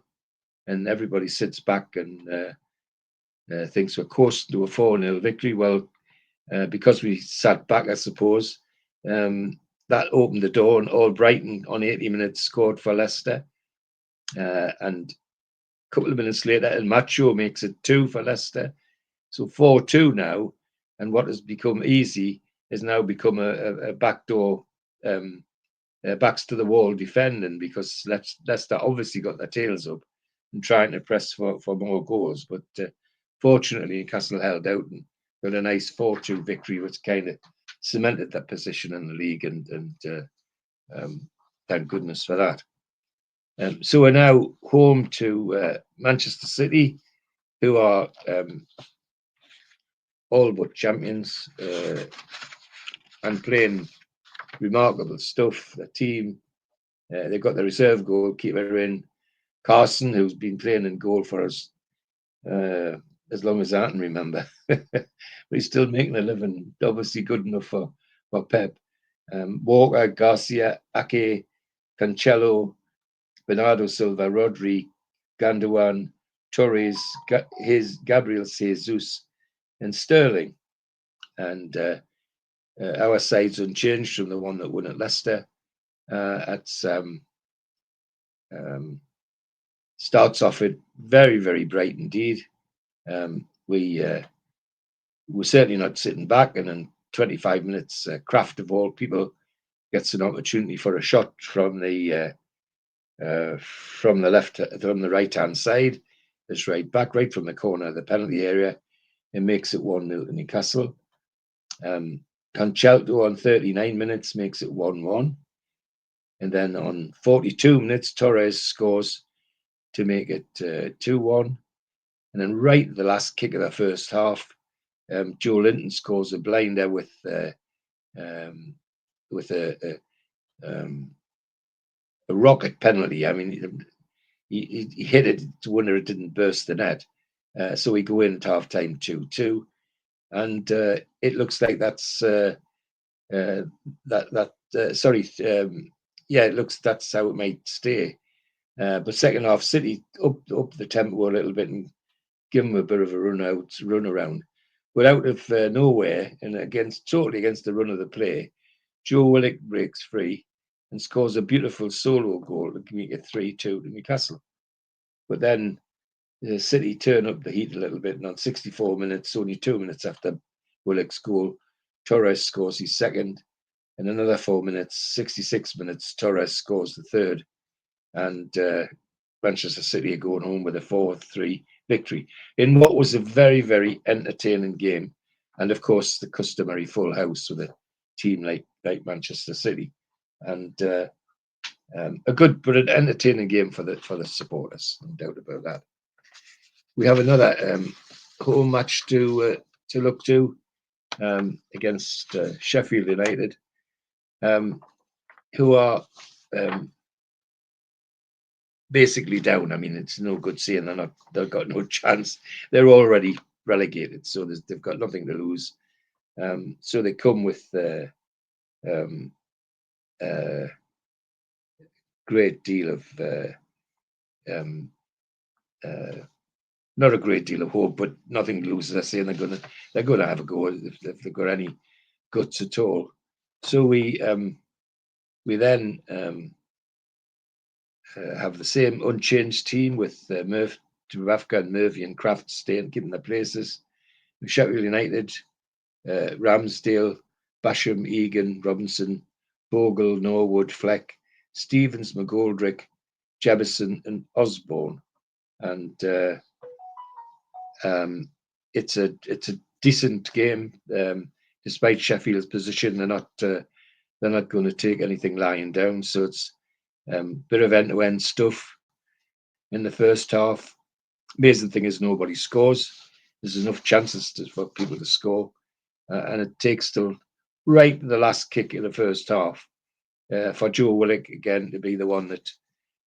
and everybody sits back and thinks we're coasting to a 4-0 victory. Well, because we sat back, I suppose, that opened the door, and Albrighton on 80 minutes scored for Leicester. And a couple of minutes later, El Macho makes it 2 for Leicester. So 4-2 now, and what has become easy has now become a backdoor, backs to the wall defending, because Leicester obviously got their tails up and trying to press for more goals. But fortunately, Newcastle held out and got a nice 4-2 victory, which kind of cemented that position in the league, and thank goodness for that. So we're now home to Manchester City, who are all but champions and playing remarkable stuff. The team, they've got the reserve goalkeeper in Carson, who's been playing in goal for us as long as I can remember. But he's still making a living, obviously good enough for Pep. Walker, Garcia, Ake, Cancelo, Bernardo Silva, Rodri, Gandogan, Torres, Gabriel Jesus, and Sterling. And our side's unchanged from the one that won at Leicester. That's Starts off it very, very bright indeed. We're certainly not sitting back, and in 25 minutes, Kraft of all people gets an opportunity for a shot from the right hand side. It's right back, right from the corner of the penalty area. It makes it 1-0 to Newcastle. Conchalto on 39 minutes makes it 1-1. And then on 42 minutes, Torres scores to make it 2-1. And then right at the last kick of the first half, Joe Linton scores a blinder with a rocket penalty. I mean, he hit it to wonder it didn't burst the net. So we go in at half time 2-2. And it looks like that's it looks that's how it might stay. But second half, City up the tempo a little bit and give them a bit of a run around. But out of nowhere and totally against the run of the play, Joe Willock breaks free and scores a beautiful solo goal to make it 3-2 to Newcastle. But then the City turn up the heat a little bit, and on 64 minutes, only 2 minutes after Willock's goal, Torres scores his second. In another 4 minutes, 66 minutes, Torres scores the third. And Manchester City are going home with a 4-3 victory in what was a very, very entertaining game. And of course, the customary full house with a team like Manchester City. And a good but an entertaining game for the supporters, no doubt about that. We have another home match to look to against Sheffield United, who are basically down. I mean, it's no good saying they've got no chance. They're already relegated, so they've got nothing to lose. So they come with great deal of not a great deal of hope, but nothing to lose. They're saying they're gonna have a go if they've got any guts at all. So we then have the same unchanged team with Dubravka and Murphy and Kraft staying, keeping their places. Sheffield United, Ramsdale, Basham, Egan, Robinson, Bogle, Norwood, Fleck, Stevens, McGoldrick, Jebison, and Osborne. And it's a decent game, despite Sheffield's position. They're not going to take anything lying down. So it's bit of end-to-end stuff in the first half. Amazing thing is nobody scores. There's enough chances for people to score, and it takes till right the last kick in the first half for Joe Willock again to be the one that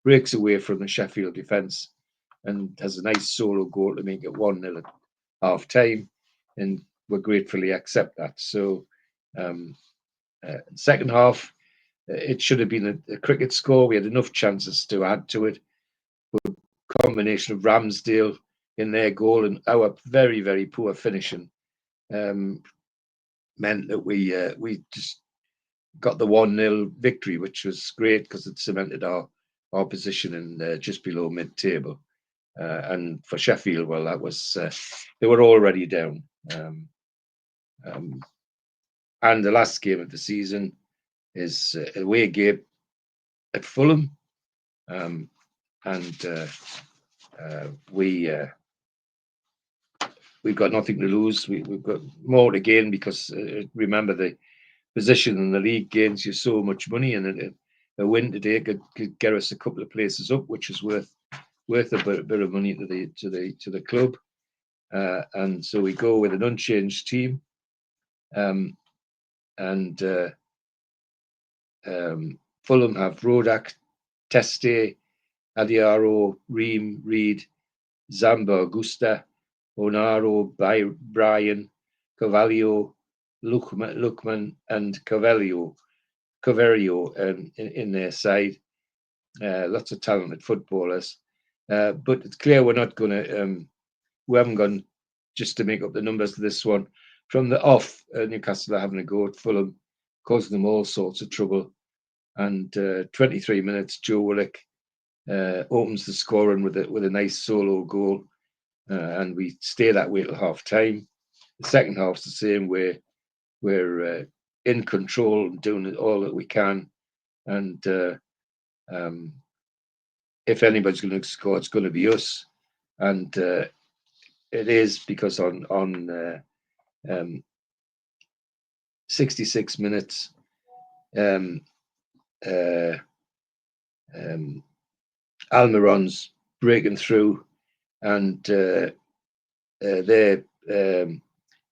breaks away from the Sheffield defence and has a nice solo goal to make it 1-0 at half time, and we gratefully accept that. So second half, it should have been a cricket score. We had enough chances to add to it. But combination of Ramsdale in their goal and our very, very poor finishing meant that we just got the 1-0 victory, which was great because it cemented our position in just below mid-table. And for Sheffield, well, that was they were already down. And the last game of the season is away game at Fulham, and we've got nothing to lose. We've got more to gain because remember the position in the league gains you so much money, and a win today could get us a couple of places up, which is worth a bit of money to the club. And so we go with an unchanged team, and Fulham have Rodak, Teste, Adiaro, Ream, Reed, Zamba, Augusta, Onaro, Brian, Cavallo, Lukman, and Caverio in their side. Lots of talented footballers. But it's clear we're not going to, we haven't gone just to make up the numbers to this one. From the off, Newcastle are having a go at Fulham, causing them all sorts of trouble. And 23 minutes, Joe Willock opens the scoring with a nice solo goal, and we stay that way till half time. The second half's the same way. We're in control and doing all that we can, and if anybody's going to score, it's going to be us, and it is, because on 66 minutes, Almiron's breaking through, and their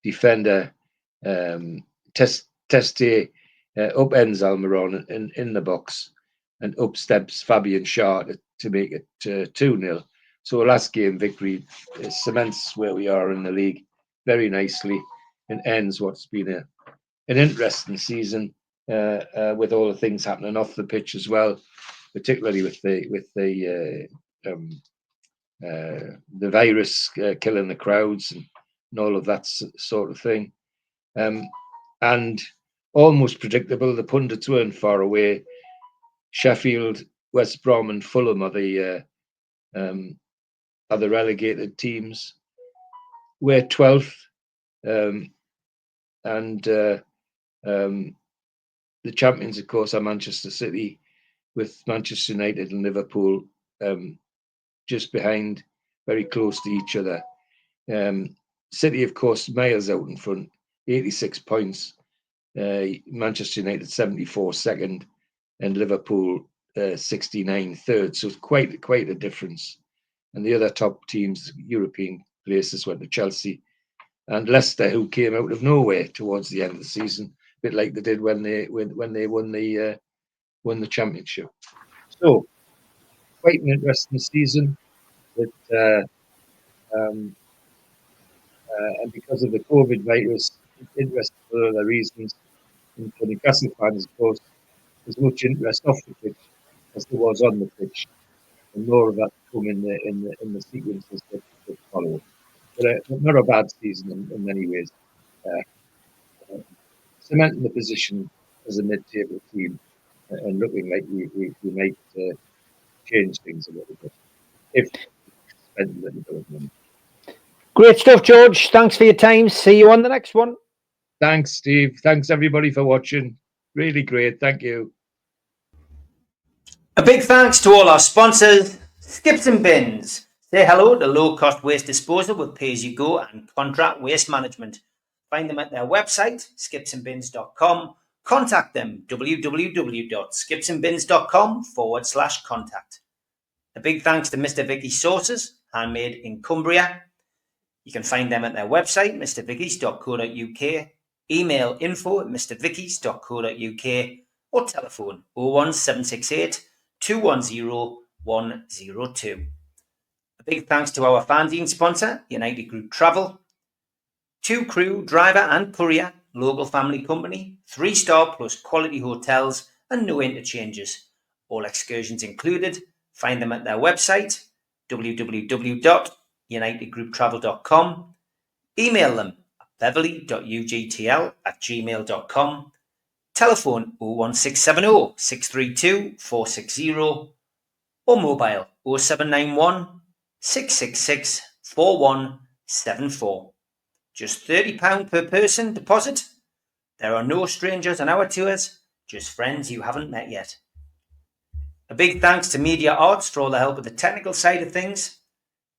defender Teste upends Almiron in the box, and up steps Fabian Shaw to make it 2-0. So last game victory cements where we are in the league very nicely, and ends what's been an interesting season, with all the things happening off the pitch as well, particularly with the virus killing the crowds and all of that sort of thing. And almost predictable, the pundits weren't far away. Sheffield, West Brom, and Fulham are the relegated teams. We're 12th, and the champions, of course, are Manchester City, with Manchester United and Liverpool just behind, very close to each other. City, of course, miles out in front, 86 points. Manchester United 74 second, and Liverpool 69 third. So it's quite a difference. And the other top teams, European places, went to Chelsea and Leicester, who came out of nowhere towards the end of the season, a bit like they did when they won the championship. So quite an interesting season. But and because of the COVID virus, it's interesting for other reasons. And for Newcastle fans, of course, there's much interest off the pitch as there was on the pitch, and more of that to come in the sequences that follow. But not a bad season in many ways. Cementing the position as a mid-table team, and looking like we might change things a little bit if we spend a little bit of money. Great stuff, George. Thanks for your time. See you on the next one. Thanks, Steve. Thanks, everybody, for watching. Really great. Thank you. A big thanks to all our sponsors, Skips and Bins. Say hello to low-cost waste disposal with pay-as-you-go and contract waste management. Find them at their website, skipsandbins.com. Contact them, www.skipsandbins.com/contact. A big thanks to Mr. Vicky's Sauces, handmade in Cumbria. You can find them at their website, mrvickies.co.uk, email info@mrvickies.co.uk, or telephone 01768 210 102. A big thanks to our fanzine sponsor, United Group Travel. 2 crew, driver and courier, local family company, 3-star plus quality hotels and no interchanges. All excursions included. Find them at their website, www.unitedgrouptravel.com. Email them at beverly.ugtl@gmail.com. Telephone 01670 632 460 or mobile 0791 666 4174. Just £30 per person deposit. There are no strangers on our tours, just friends you haven't met yet. A big thanks to Media Arts for all the help with the technical side of things.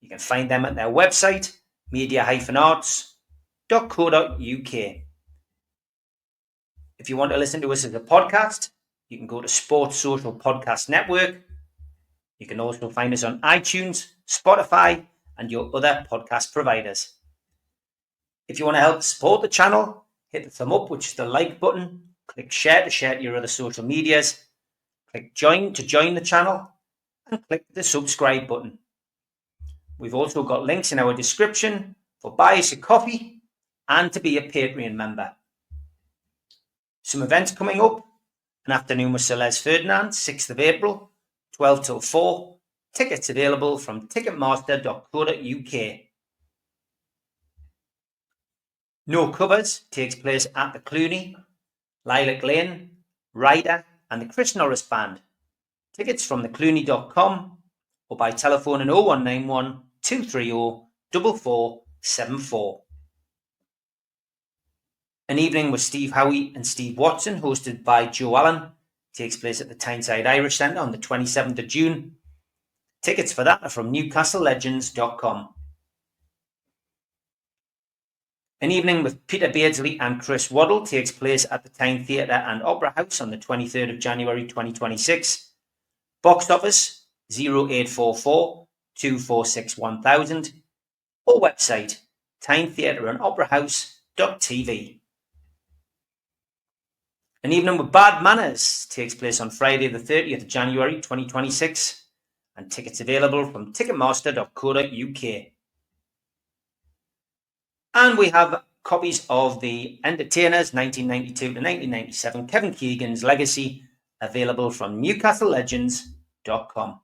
You can find them at their website, media-arts.co.uk. If you want to listen to us as a podcast, you can go to Sports Social Podcast Network. You can also find us on iTunes, Spotify, and your other podcast providers. If you want to help support the channel, hit the thumb up, which is the like button. Click share to share to your other social medias. Click join to join the channel, and click the subscribe button. We've also got links in our description for buy us a coffee and to be a Patreon member. Some events coming up: an afternoon with Sir Les Ferdinand, 6th of April, 12 till 4. Tickets available from ticketmaster.co.uk. No Covers takes place at the Cluny, Lilac Lane, Ryder and the Chris Norris Band. Tickets from theclooney.com or by telephoning 0191 230 4474. An Evening with Steve Howie and Steve Watson, hosted by Joe Allen, takes place at the Tyneside Irish Centre on the 27th of June. Tickets for that are from newcastlelegends.com. An Evening with Peter Beardsley and Chris Waddle takes place at the Tyne Theatre and Opera House on the 23rd of January 2026. Box office 0844 246 1000 or website tynetheatreandoperahouse.tv. An Evening with Bad Manners takes place on Friday the 30th of January 2026 and tickets available from ticketmaster.co.uk. And we have copies of The Entertainers 1992 to 1997, Kevin Keegan's Legacy, available from newcastlelegends.com.